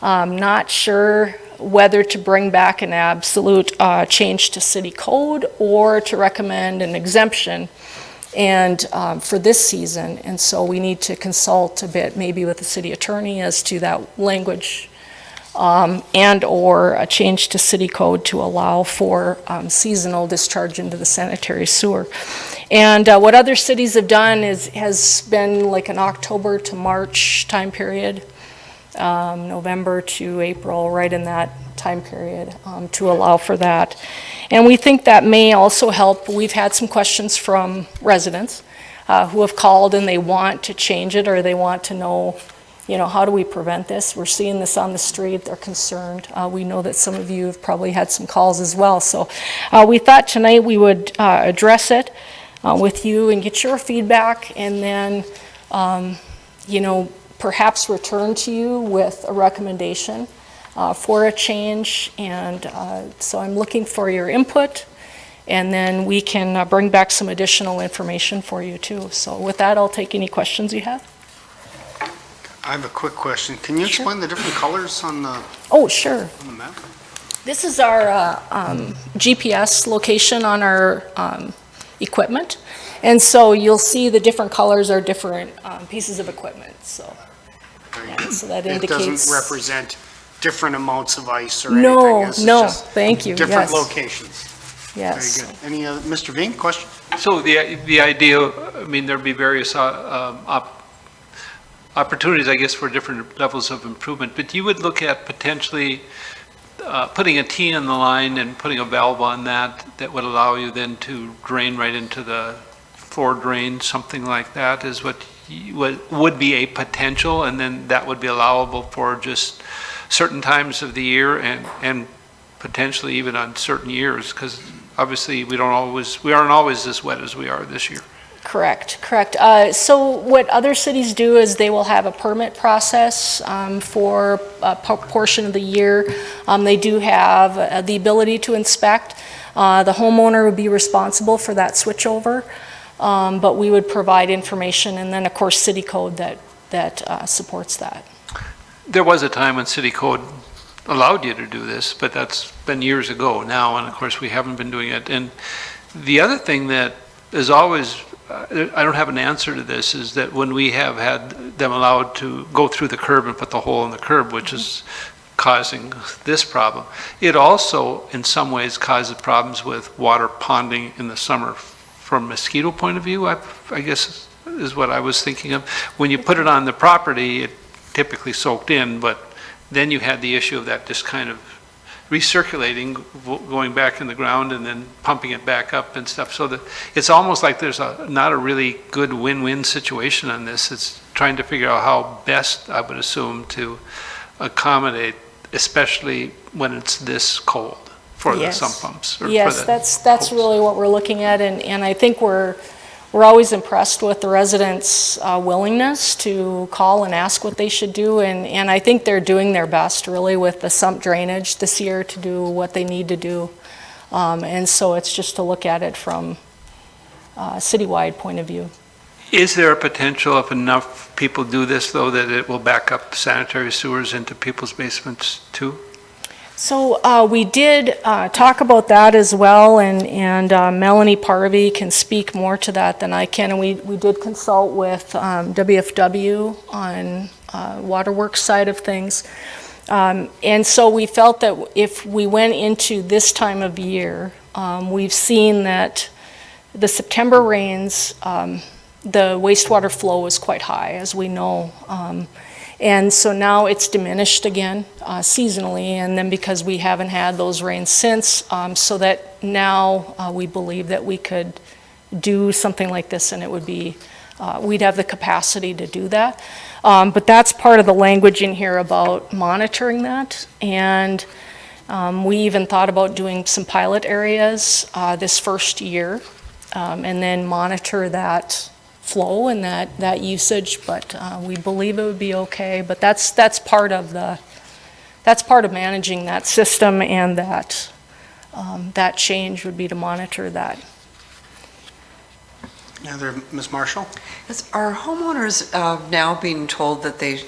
Not sure whether to bring back an absolute change to city code or to recommend an exemption and for this season. And so we need to consult a bit maybe with the city attorney as to that language and or a change to city code to allow for seasonal discharge into the sanitary sewer. And what other cities have done has been like an October to March time period, November to April, right in that time period to allow for that. And we think that may also help. We've had some questions from residents who have called and they want to change it or they want to know, how do we prevent this? We're seeing this on the street. They're concerned. We know that some of you have probably had some calls as well. So we thought tonight we would address it with you and get your feedback and then, perhaps return to you with a recommendation for a change. And so I'm looking for your input and then we can bring back some additional information for you too. So with that, I'll take any questions you have. I have a quick question. Can you explain the different colors on the, Oh, sure. on the map? This is our GPS location on our equipment. And so you'll see the different colors are different pieces of equiment. So, yeah, so that indicates. It doesn't represent different amounts of ice or anything? No, It's no, just thank you, Different yes. locations? Yes. Very good. Any, Mr. Veen, question? So the idea, there'd be various opportunities, I guess, for different levels of improvement, but you would look at potentially putting a T in the line and putting a valve on that would allow you then to drain right into the floor drain, something like that is what would be a potential, and then that would be allowable for just certain times of the year and potentially even on certain years, because obviously we aren't always as wet as we are this year. Correct. So what other cities do is they will have a permit process for a portion of the year. They do have the ability to inspect. The homeowner would be responsible for that switchover, but we would provide information and then, of course, city code that supports that. There was a time when city code allowed you to do this, but that's been years ago now, and of course we haven't been doing it. And the other thing that is always, I don't have an answer to this, is that when we have had them allowed to go through the curb and put the hole in the curb, which is causing this problem, it also in some ways causes problems with water ponding in the summer. From a mosquito point of view, I guess is what I was thinking of. When you put it on the property, it typically soaked in, but then you had the issue of that just kind of recirculating, going back in the ground and then pumping it back up and stuff. So that it's almost like there's not a really good win-win situation on this. It's trying to figure out how best, I would assume, to accommodate, especially when it's this cold for the sump pumps. Yes, that's really what we're looking at, and I think we're always impressed with the residents' willingness to call and ask what they should do, and I think they're doing their best really with the sump drainage this year to do what they need to do. And so it's just to look at it from a citywide point of view. Is there a potential, if enough people do this though, that it will back up sanitary sewers into people's basements too? So we did talk about that as well, and Melanie Parvey can speak more to that than I can. And we did consult with WFW on waterworks side of things. And so we felt that if we went into this time of year, we've seen that the September rains, the wastewater flow was quite high, as we know. And so now it's diminished again seasonally, and then because we haven't had those rains since, so that now we believe that we could do something like this and it would be, we'd have the capacity to do that. But that's part of the language in here about monitoring that. And we even thought about doing some pilot areas this first year and then monitor that flow and that usage, but we believe it would be okay. But that's part of the that's part of managing that system, and that change would be to monitor that. Other, Ms. Marshall? Are homeowners now being told that they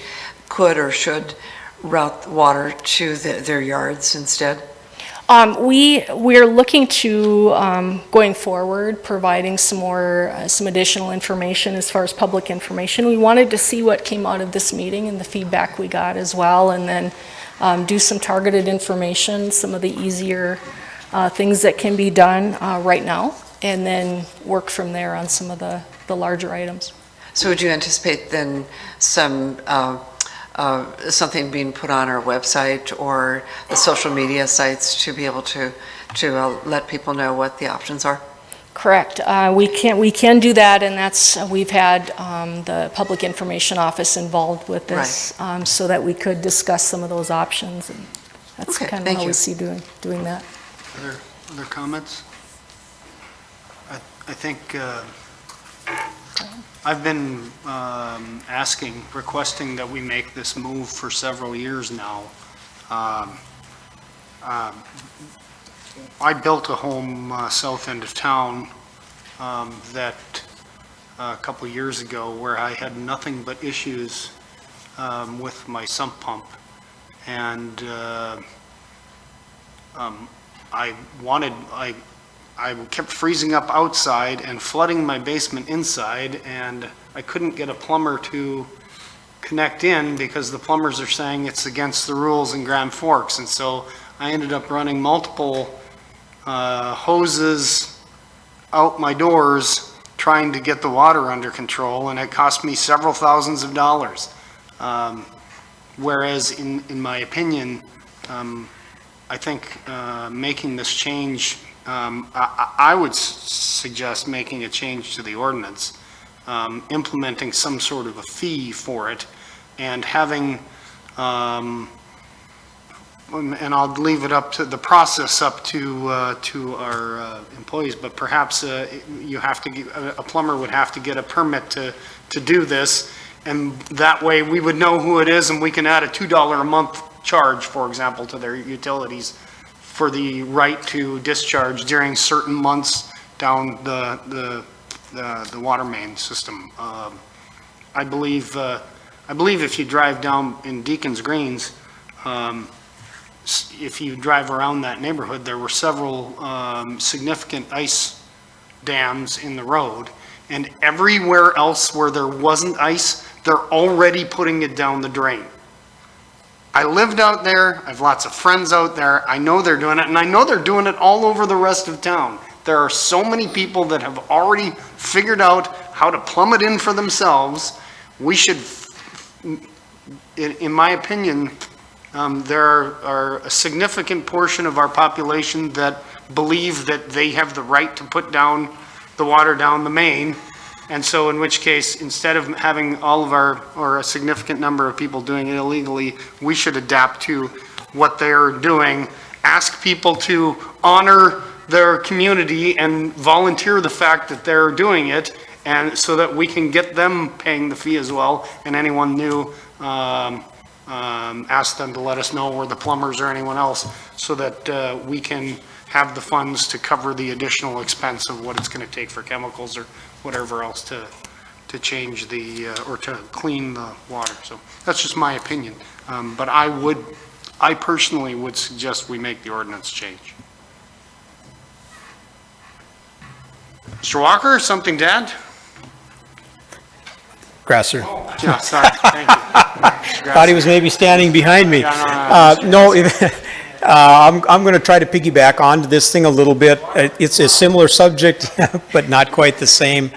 could or should route the water to their yards instead? We're looking to, going forward, providing some additional information as far as public information. We wanted to see what came out of this meeting and the feedback we got as well, and then do some targeted information, some of the easier things that can be done right now, and then work from there on some of the larger items. So would you anticipate then some something being put on our website or the social media sites to be able to let people know what the options are? Correct. We can do that, and we've had the Public Information Office involved with this, so that we could discuss some of those options. And that's kind of how we see doing that. Other comments? I think I've been requesting that we make this move for several years now. I built a home south end of town that a couple years ago where I had nothing but issues with my sump pump, and I kept freezing up outside and flooding my basement inside, and I couldn't get a plumber to connect in because the plumbers are saying it's against the rules in Grand Forks. And so I ended up running multiple hoses out my doors trying to get the water under control, and it cost me several thousands of dollars. Whereas in my opinion, I think making this change, I would suggest making a change to the ordinance, implementing some sort of a fee for it, and having, and I'll leave it up to the process up to our employees, but perhaps you have to, a plumber would have to get a permit to do this, and that way we would know who it is, and we can add a $2 a month charge, for example, to their utilities for the right to discharge during certain months down the water main system. I believe if you drive down in Deacon's Greens, if you drive around that neighborhood, there were several significant ice dams in the road, and everywhere else where there wasn't ice, they're already putting it down the drain. I lived out there, I have lots of friends out there, I know they're doing it, and I know they're doing it all over the rest of town. There are so many people that have already figured out how to plumb it in for themselves. We should, in my opinion, there are a significant portion of our population that believe that they have the right to put down the water down the main. And so in which case, instead of having all of our, or a significant number of people doing it illegally, we should adapt to what they're doing, ask people to honor their community and volunteer the fact that they're doing it, and so that we can get them paying the fee as well, and anyone new, ask them to let us know, or the plumbers or anyone else, so that we can have the funds to cover the additional expense of what it's going to take for chemicals or whatever else to change the, or to clean the water. So that's just my opinion. But I personally would suggest we make the ordinance change. Mr. Walker, something to add? Grasser. Oh, yeah, sorry, thank you. Thought he was maybe standing behind me. I'm going to try to piggyback onto this thing a little bit. It's a similar subject, but not quite the same.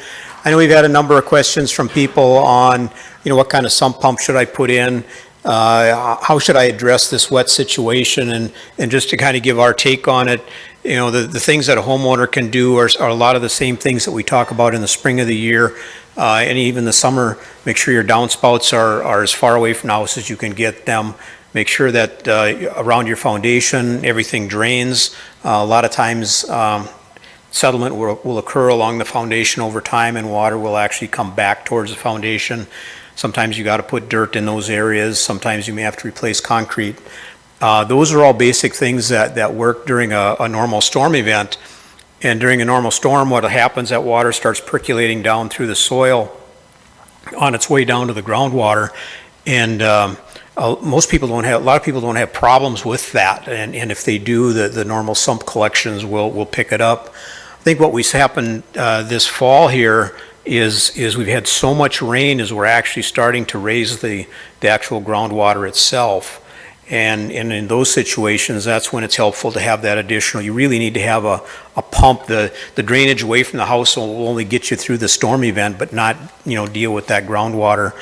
I know we've had a number of questions from people on, what kind of sump pump should I put in? How should I address this wet situation? And just to kind of give our take on it, the things that a homeowner can do are a lot of the same things that we talk about in the spring of the year. And even the summer, make sure your downspouts are as far away from the house as you can get them. Make sure that around your foundation, everything drains. A lot of times, settlement will occur along the foundation over time, and water will actually come back towards the foundation. Sometimes you got to put dirt in those areas. Sometimes you may have to replace concrete. Those are all basic things that work during a normal storm event. And during a normal storm, what happens, that water starts percolating down through the soil on its way down to the groundwater. And a lot of people don't have problems with that. And if they do, the normal sump collections will pick it up. I think what was happened this fall here is we've had so much rain as we're actually starting to raise the actual groundwater itself. And in those situations, that's when it's helpful to have that additional. You really need to have a pump. The drainage away from the house will only get you through the storm event, but not, deal with that groundwater.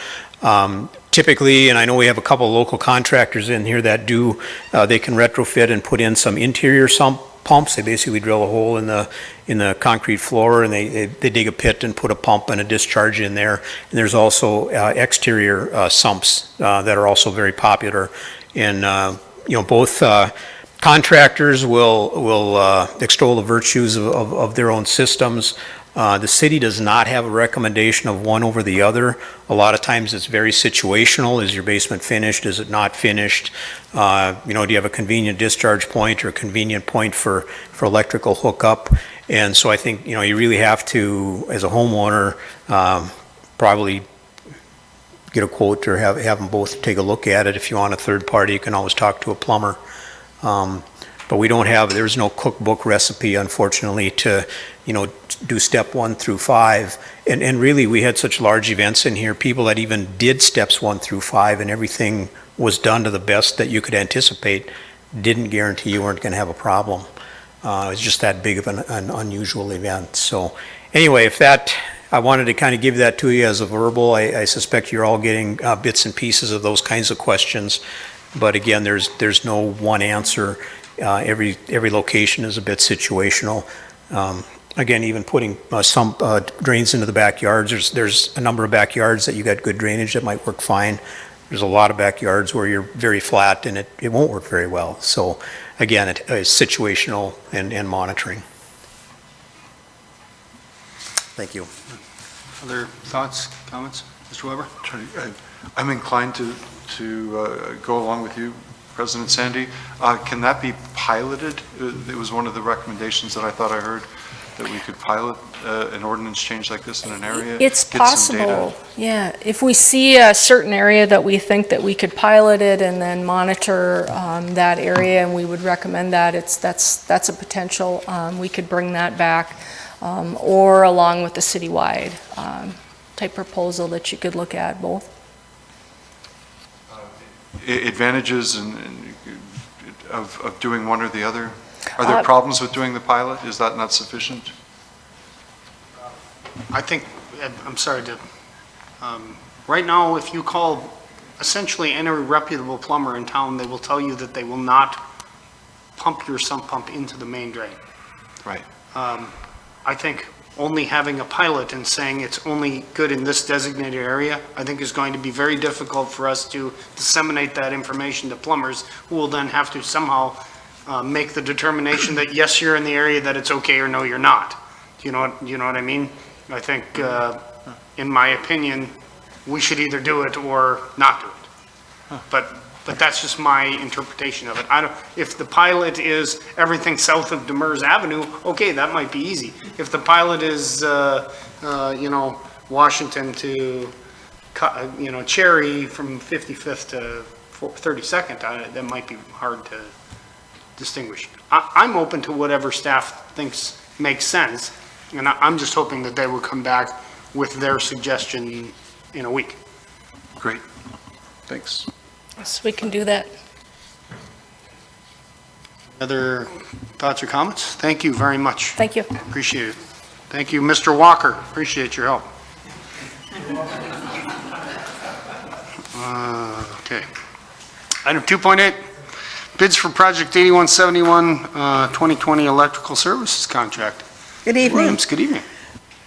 Typically, and I know we have a couple of local contractors in here that do, they can retrofit and put in some interior sump pumps. They basically drill a hole in the concrete floor, and they dig a pit and put a pump and a discharge in there. And there's also exterior sumps that are also very popular. And both contractors will extol the virtues of their own systems. The city does not have a recommendation of one over the other. A lot of times it's very situational. Is your basement finished? Is it not finished? Do you have a convenient discharge point or a convenient point for electrical hookup? And so I think, you really have to, as a homeowner, probably get a quote or have them both take a look at it. If you want a third party, you can always talk to a plumber. But there's no cookbook recipe, unfortunately, to, do step 1 through 5. And really, we had such large events in here, people that even did steps 1 through 5, and everything was done to the best that you could anticipate, didn't guarantee you weren't going to have a problem. It's just that big of an unusual event. So anyway, I wanted to kind of give that to you as a verbal. I suspect you're all getting bits and pieces of those kinds of questions. But again, there's no one answer. Every location is a bit situational. Again, even putting some drains into the backyards, there's a number of backyards that you got good drainage that might work fine. There's a lot of backyards where you're very flat and it won't work very well. So again, it's situational and monitoring. Thank you. Other thoughts, comments? Mr. Weber? I'm inclined to go along with you, President Sandy. Can that be piloted? It was one of the recommendations that I thought I heard, that we could pilot an ordinance change like this in an area. It's possible, yeah. If we see a certain area that we think that we could pilot it and then monitor that area, and we would recommend that, that's a potential. We could bring that back, or along with the citywide type proposal that you could look at, both. Advantages of doing one or the other? Are there problems with doing the pilot? Is that not sufficient? I think, I'm sorry to, right now, if you call essentially any reputable plumber in town, they will tell you that they will not pump your sump pump into the main drain. Right. I think only having a pilot and saying it's only good in this designated area, I think is going to be very difficult for us to disseminate that information to plumbers, who will then have to somehow make the determination that yes, you're in the area, that it's okay, or no, you're not. Do you know what I mean? I think, in my opinion, we should either do it or not do it. But that's just my interpretation of it. If the pilot is everything south of Demers Avenue, okay, that might be easy. If the pilot is, Washington to, Cherry from 55th to 32nd, that might be hard to distinguish. I'm open to whatever staff thinks makes sense, and I'm just hoping that they will come back with their suggestion in a week. Great. Thanks. Yes, we can do that. Other thoughts or comments? Thank you very much. Thank you. Appreciate it. Thank you, Mr. Walker. Appreciate your help. Okay. Item 2.8, bids for Project 8171 2020 electrical services contract. Good evening. Williams, good evening.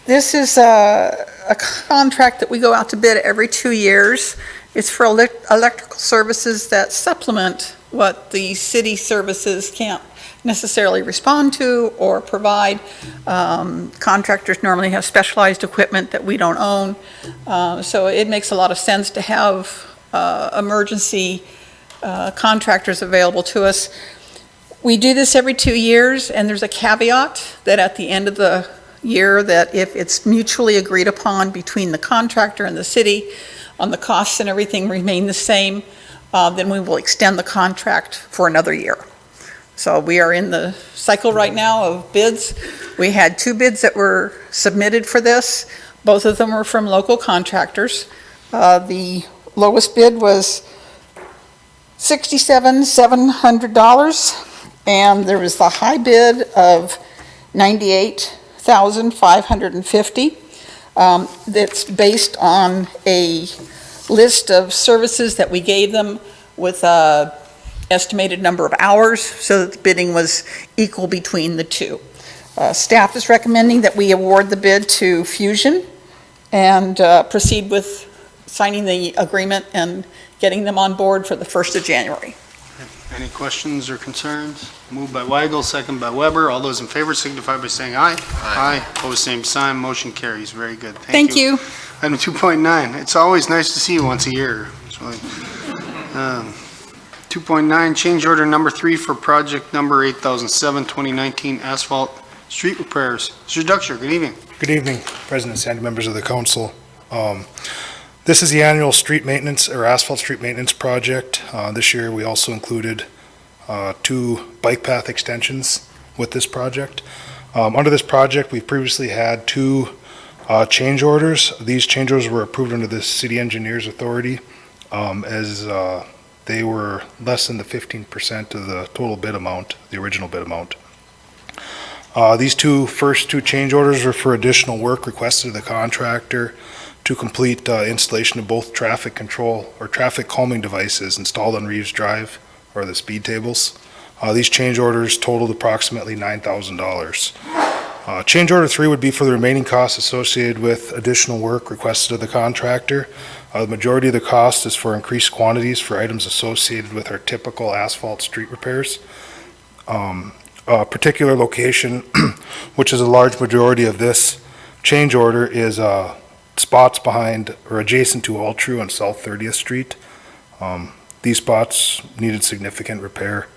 This is a contract that we go out to bid every 2 years. It's for electrical services that supplement what the city services can't necessarily respond to or provide. Contractors normally have specialized equipment that we don't own. So it makes a lot of sense to have emergency contractors available to us. We do this every 2 years, and there's a caveat that at the end of the year, that if it's mutually agreed upon between the contractor and the city on the costs and everything remain the same, then we will extend the contract for another year. So we are in the cycle right now of bids. We had 2 bids that were submitted for this. Both of them were from local contractors. The lowest bid was $67,700, and there was the high bid of $98,550. That's based on a list of services that we gave them with a estimated number of hours, so that the bidding was equal between the two. Staff is recommending that we award the bid to Fusion and proceed with signing the agreement and getting them on board for the 1st of January. Any questions or concerns? Moved by Weigel, second by Weber. All those in favor signify by saying aye. Aye. Opposed, same sign. Motion carries. Very good. Thank you. Item 2.9. It's always nice to see you once a year. 2.9, change order number 3 for project number 8007, 2019 asphalt street repairs. Mr. Duxer, good evening. Good evening, President Sandy, members of the council. This is the annual street maintenance or asphalt street maintenance project. This year we also included 2 bike path extensions with this project. Under this project, we've previously had 2 change orders. These change orders were approved under the city engineer's authority as they were less than the 15% of the total bid amount, the original bid amount. These first two change orders were for additional work requested of the contractor to complete installation of both traffic control or traffic calming devices installed on Reeves Drive, or the speed tables. These change orders totaled approximately $9,000. Change order 3 would be for the remaining costs associated with additional work requested of the contractor. The majority of the cost is for increased quantities for items associated with our typical asphalt street repairs. A particular location, which is a large majority of this change order, is spots behind or adjacent to Altru on South 30th Street. These spots needed significant repair.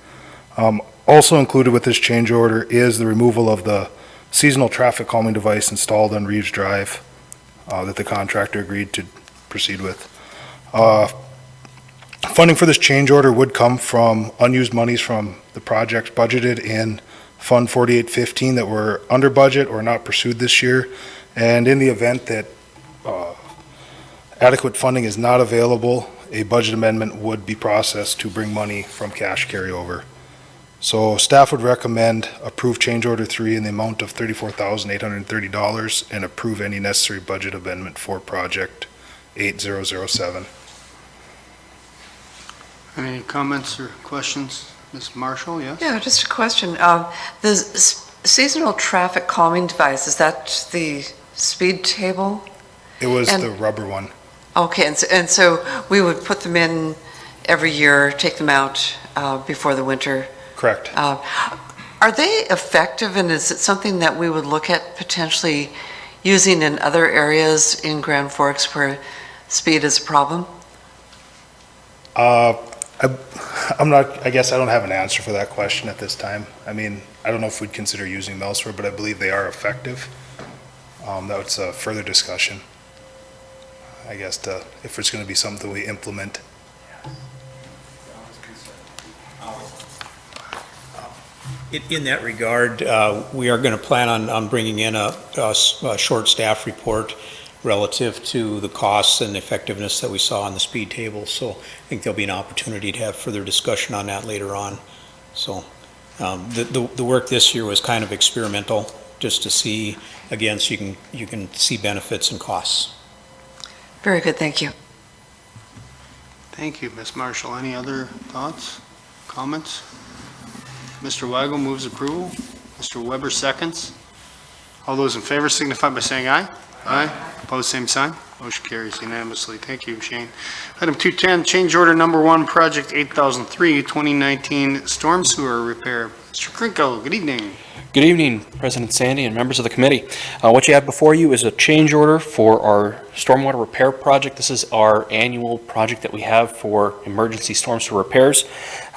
Also included with this change order is the removal of the seasonal traffic calming device installed on Reeves Drive that the contractor agreed to proceed with. Funding for this change order would come from unused monies from the projects budgeted in Fund 4815 that were under budget or not pursued this year. And in the event that adequate funding is not available, a budget amendment would be processed to bring money from cash carryover. So staff would recommend approve change order 3 in the amount of $34,830 and approve any necessary budget amendment for project 8007. Any comments or questions? Ms. Marshall, yes? Yeah, just a question. The seasonal traffic calming device, is that the speed table? It was the rubber one. Okay, and so we would put them in every year, take them out before the winter? Correct. Are they effective, and is it something that we would look at potentially using in other areas in Grand Forks where speed is a problem? I'm not, I guess I don't have an answer for that question at this time. I mean, I don't know if we'd consider using them elsewhere, but I believe they are effective. That's a further discussion, I guess, if it's going to be something we implement. In that regard, we are going to plan on bringing in a short staff report relative to the costs and effectiveness that we saw on the speed table. So I think there'll be an opportunity to have further discussion on that later on. So the work this year was kind of experimental, just to see, again, so you can see benefits and costs. Very good, thank you. Thank you, Ms. Marshall. Any other thoughts, comments? Mr. Weigel moves approval. Mr. Weber seconds. All those in favor signify by saying aye. Aye. Opposed, same sign. Motion carries unanimously. Thank you, Shane. Item 210, change order number 1, project 8003, 2019 storm sewer repair. Mr. Krinko, good evening. Good evening, President Sandy and members of the committee. What you have before you is a change order for our stormwater repair project. This is our annual project that we have for emergency storm sewer repairs.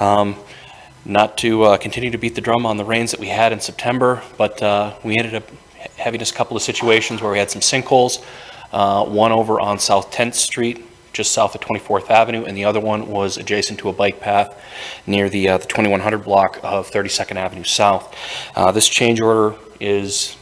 Not to continue to beat the drum on the rains that we had in September, but we ended up having just a couple of situations where we had some sinkholes. One over on South 10th Street, just south of 24th Avenue, and the other one was adjacent to a bike path near the 2100 block of 32nd Avenue South. This change order is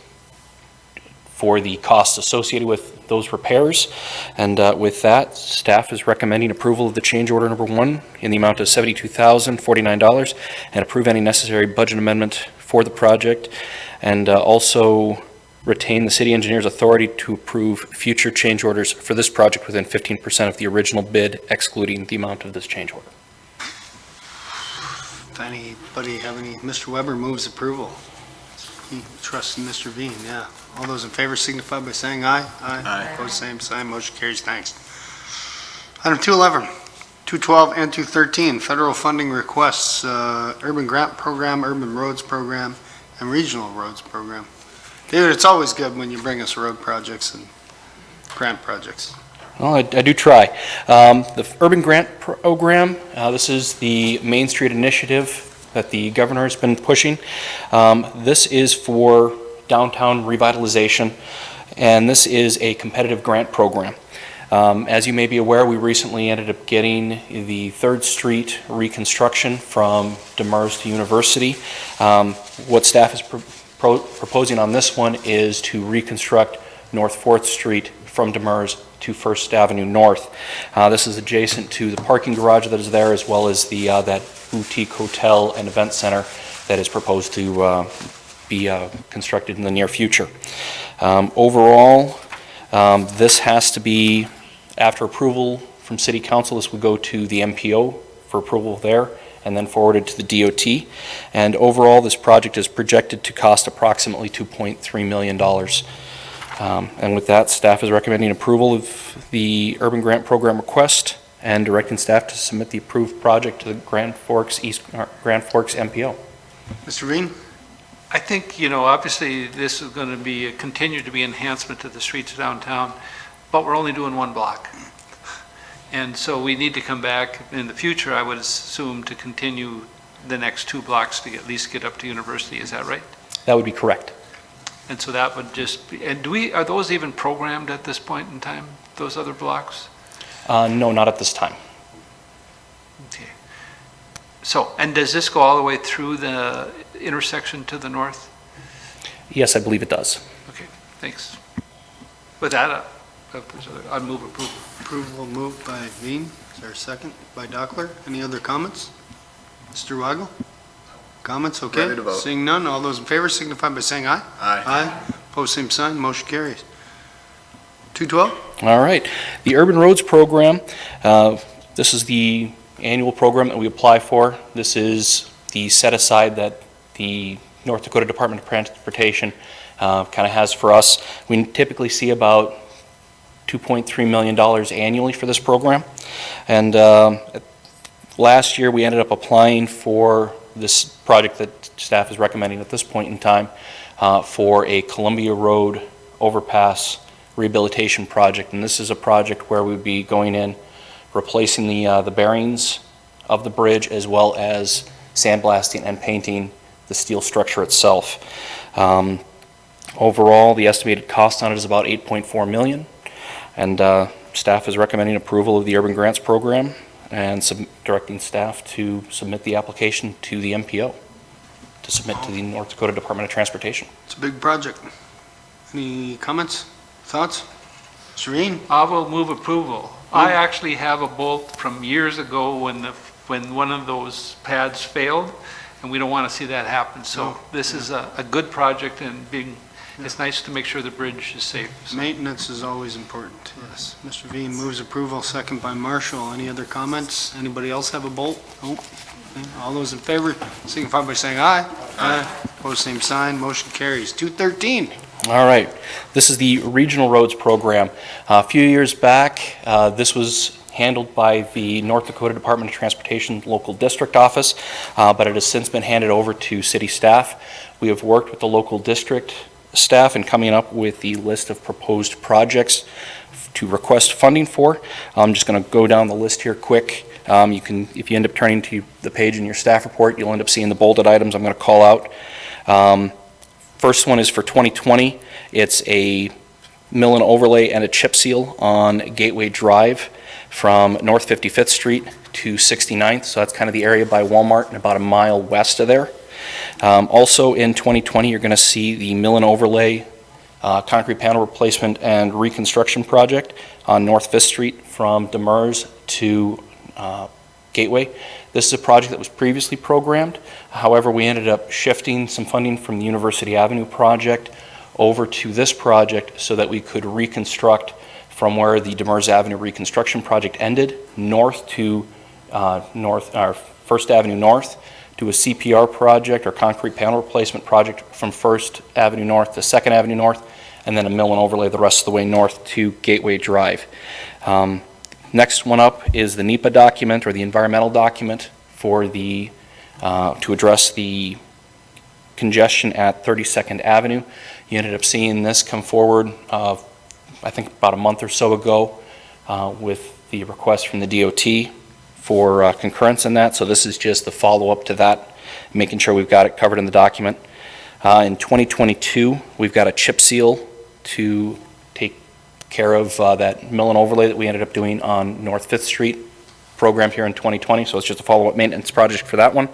for the costs associated with those repairs, and with that, staff is recommending approval of the change order number 1 in the amount of $72,049, and approve any necessary budget amendment for the project, and also retain the city engineer's authority to approve future change orders for this project within 15% of the original bid, excluding the amount of this change order. If anybody have any, Mr. Weber moves approval. He trusts in Mr. Veen, yeah. All those in favor signify by saying aye. Aye. Opposed, same sign. Motion carries. Thanks. Item 211, 212, and 213, federal funding requests, urban grant program, urban roads program, and regional roads program. David, it's always good when you bring us road projects and grant projects. Well, I do try. The Urban Grant Program, this is the Main Street initiative that the governor has been pushing. This is for downtown revitalization, and this is a competitive grant program. As you may be aware, we recently ended up getting the 3rd Street reconstruction from Demers to University. What staff is proposing on this one is to reconstruct North 4th Street from Demers to 1st Avenue North. This is adjacent to the parking garage that is there, as well as the that boutique hotel and event center that is proposed to be constructed in the near future. Overall, this has to be, after approval from City Council, this would go to the MPO for approval there, and then forwarded to the DOT. And overall, this project is projected to cost approximately $2.3 million. And with that, staff is recommending approval of the Urban Grant Program request and directing staff to submit the approved project to the Grand Forks MPO. Mr. Veen? I think, obviously this is going to continue to be enhancement to the streets downtown, but we're only doing 1 block. And so we need to come back in the future, I would assume, to continue the next 2 blocks to at least get up to University. Is that right? That would be correct. And so that would just be, and are those even programmed at this point in time, those other blocks? No, not at this time. Okay. So, and does this go all the way through the intersection to the north? Yes, I believe it does. Okay, thanks. With that, I'd move approval. Approval moved by Veen. Is there a second? By Dockler. Any other comments? Mr. Weigel? Comments? Okay. Ready to vote. Seeing none, all those in favor signify by saying aye. Aye. Aye. Opposed, same sign. Motion carries. 212? All right. The Urban Roads Program, this is the annual program that we apply for. This is the set-aside that the North Dakota Department of Transportation kind of has for us. We typically see about $2.3 million annually for this program. And last year, we ended up applying for this project that staff is recommending at this point in time for a Columbia Road overpass rehabilitation project. And this is a project where we'd be going in, replacing the bearings of the bridge, as well as sandblasting and painting the steel structure itself. Overall, the estimated cost on it is about $8.4 million. And staff is recommending approval of the Urban Grants Program and directing staff to submit the application to the MPO to submit to the North Dakota Department of Transportation. It's a big project. Any comments, thoughts? Serene? I will move approval. I actually have a bolt from years ago when one of those pads failed, and we don't want to see that happen. So this is a good project, and it's nice to make sure the bridge is safe. So. Maintenance is always important, yes. Mr. Veen moves approval, second by Marshall. Any other comments? Anybody else have a bolt? Nope. Okay. All those in favor signify by saying aye. Aye. Opposed, same sign. Motion carries. 213. All right, this is the Regional Roads Program. A few years back, this was handled by the North Dakota Department of Transportation Local District Office, but it has since been handed over to city staff. We have worked with the local district staff in coming up with the list of proposed projects to request funding for. I'm just going to go down the list here quick. You can, if you end up turning to the page in your staff report, you'll end up seeing the bolded items I'm going to call out. First one is for 2020. It's a mill and overlay and a chip seal on Gateway Drive from North 55th Street to 69th. So that's kind of the area by Walmart and about a mile west of there. Also in 2020, you're going to see the mill and overlay concrete panel replacement and reconstruction project on North 5th Street from Demers to Gateway. This is a project that was previously programmed. However, we ended up shifting some funding from the University Avenue project over to this project so that we could reconstruct from where the Demers Avenue reconstruction project ended, north to First Avenue North, to a CPR project or concrete panel replacement project from First Avenue North to Second Avenue North, and then a mill and overlay the rest of the way north to Gateway Drive. Next one up is the NEPA document, or the environmental document for the to address the congestion at 32nd Avenue. You ended up seeing this come forward, I think about a month or so ago, with the request from the DOT for concurrence in that. So this is just the follow-up to that, making sure we've got it covered in the document. In 2022, we've got a chip seal to take care of that mill and overlay that we ended up doing on North 5th Street, programmed here in 2020. So it's just a follow-up maintenance project for that one.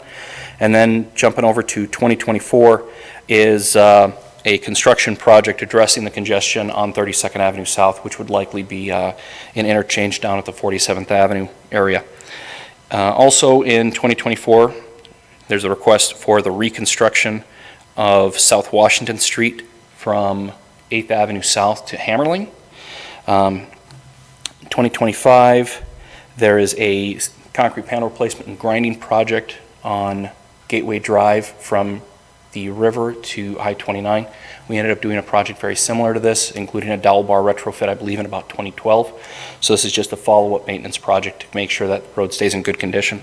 And then jumping over to 2024 is a construction project addressing the congestion on 32nd Avenue South, which would likely be an interchange down at the 47th Avenue area. Also in 2024, there's a request for the reconstruction of South Washington Street from 8th Avenue South to Hammerling. 2025, there is a concrete panel replacement and grinding project on Gateway Drive from the river to I-29. We ended up doing a project very similar to this, including a dowel bar retrofit, I believe, in about 2012. So this is just a follow-up maintenance project to make sure that the road stays in good condition.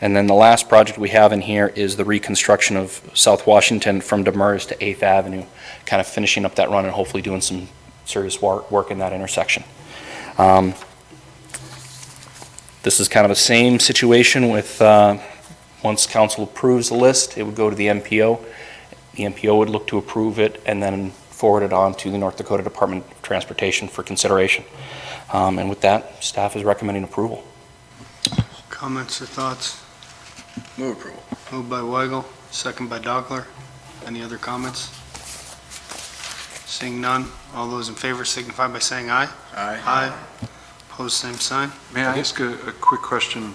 And then the last project we have in here is the reconstruction of South Washington from Demers to 8th Avenue, kind of finishing up that run and hopefully doing some serious work in that intersection. This is kind of the same situation with once council approves the list, it would go to the MPO. The MPO would look to approve it and then forward it on to the North Dakota Department of Transportation for consideration. And with that, staff is recommending approval. Comments or thoughts? Move approval. Moved by Weigel, second by Dockler. Any other comments? Seeing none, all those in favor signify by saying aye. Aye. Aye. Opposed, same sign. May I ask a quick question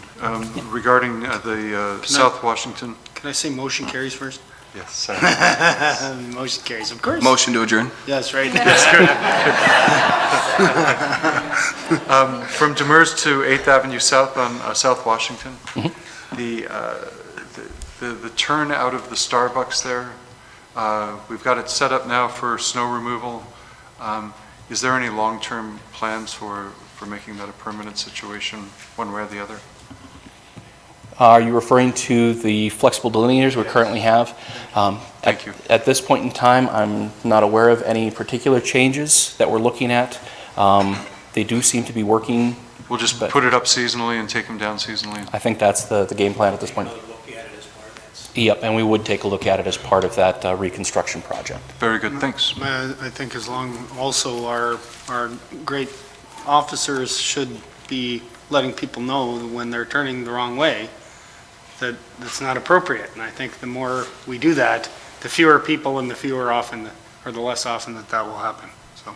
regarding the South Washington? Can I say motion carries first? Yes, sorry. Motion carries, of course. Motion to adjourn. Yes, right. From Demers to 8th Avenue South on South Washington, the turn out of the Starbucks there, we've got it set up now for snow removal. Is there any long-term plans for making that a permanent situation, one way or the other? Are you referring to the flexible delineators we currently have? Thank you. At this point in time, I'm not aware of any particular changes that we're looking at. They do seem to be working. We'll just put it up seasonally and take them down seasonally? I think that's the game plan at this point. Yep, and we would take a look at it as part of that reconstruction project. Very good, thanks. I think as long, also our great officers should be letting people know when they're turning the wrong way that it's not appropriate. And I think the more we do that, the fewer people and the fewer often, or the less often that will happen. So,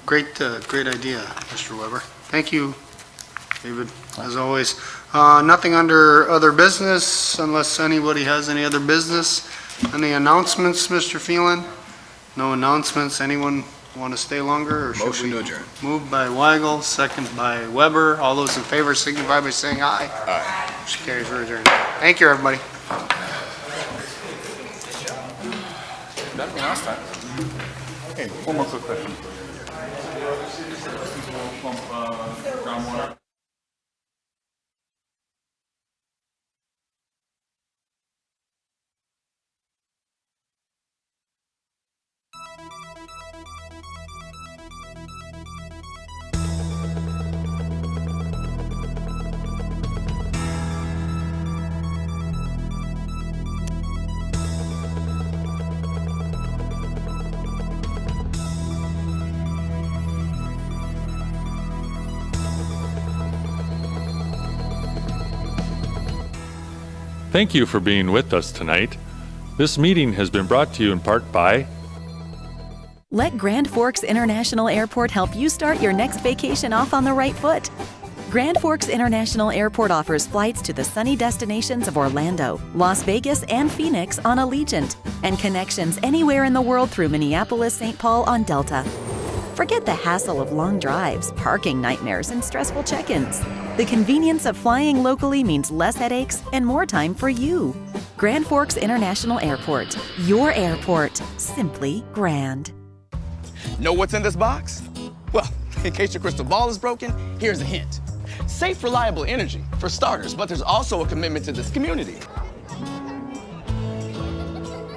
great idea, Mr. Weber. Thank you, David, as always. Nothing under other business, unless anybody has any other business. Any announcements, Mr. Phelan? No announcements. Anyone want to stay longer? Or Motion to adjourn. Moved by Weigel, second by Weber. All those in favor signify by saying aye. Aye. Motion carries, we're adjourned. Thank you, everybody. Better than last time. Okay, one more quick question. Groundwater. Thank you for being with us tonight. This meeting has been brought to you in part by Let Grand Forks International Airport help you start your next vacation off on the right foot. Grand Forks International Airport offers flights to the sunny destinations of Orlando, Las Vegas, and Phoenix on Allegiant, and connections anywhere in the world through Minneapolis-St. Paul on Delta. Forget the hassle of long drives, parking nightmares, and stressful check-ins. The convenience of flying locally means less headaches and more time for you. Grand Forks International Airport. Your airport. Simply grand. Know what's in this box? Well, in case your crystal ball is broken, here's a hint. Safe, reliable energy, for starters, but there's also a commitment to this community.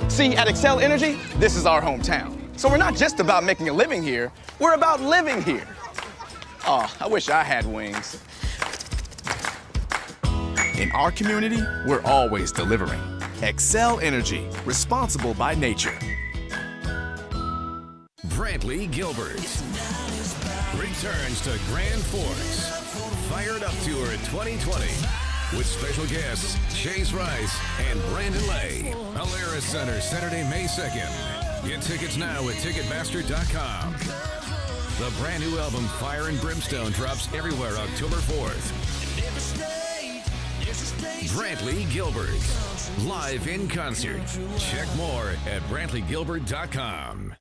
See, at Xcel Energy, this is our hometown. So we're not just about making a living here, we're about living here. Oh, I wish I had wings. In our community, we're always delivering. Xcel Energy, responsible by nature. Brantley Gilbert returns to Grand Forks Fired Up Tour 2020 with special guests Chase Rice and Brandon Lay. Alara Center, Saturday, May 2nd. Get tickets now at Ticketmaster.com. The brand new album Fire and Brimstone drops everywhere October 4th. Brantley Gilbert, live in concert. Check more at BrantleyGilbert.com.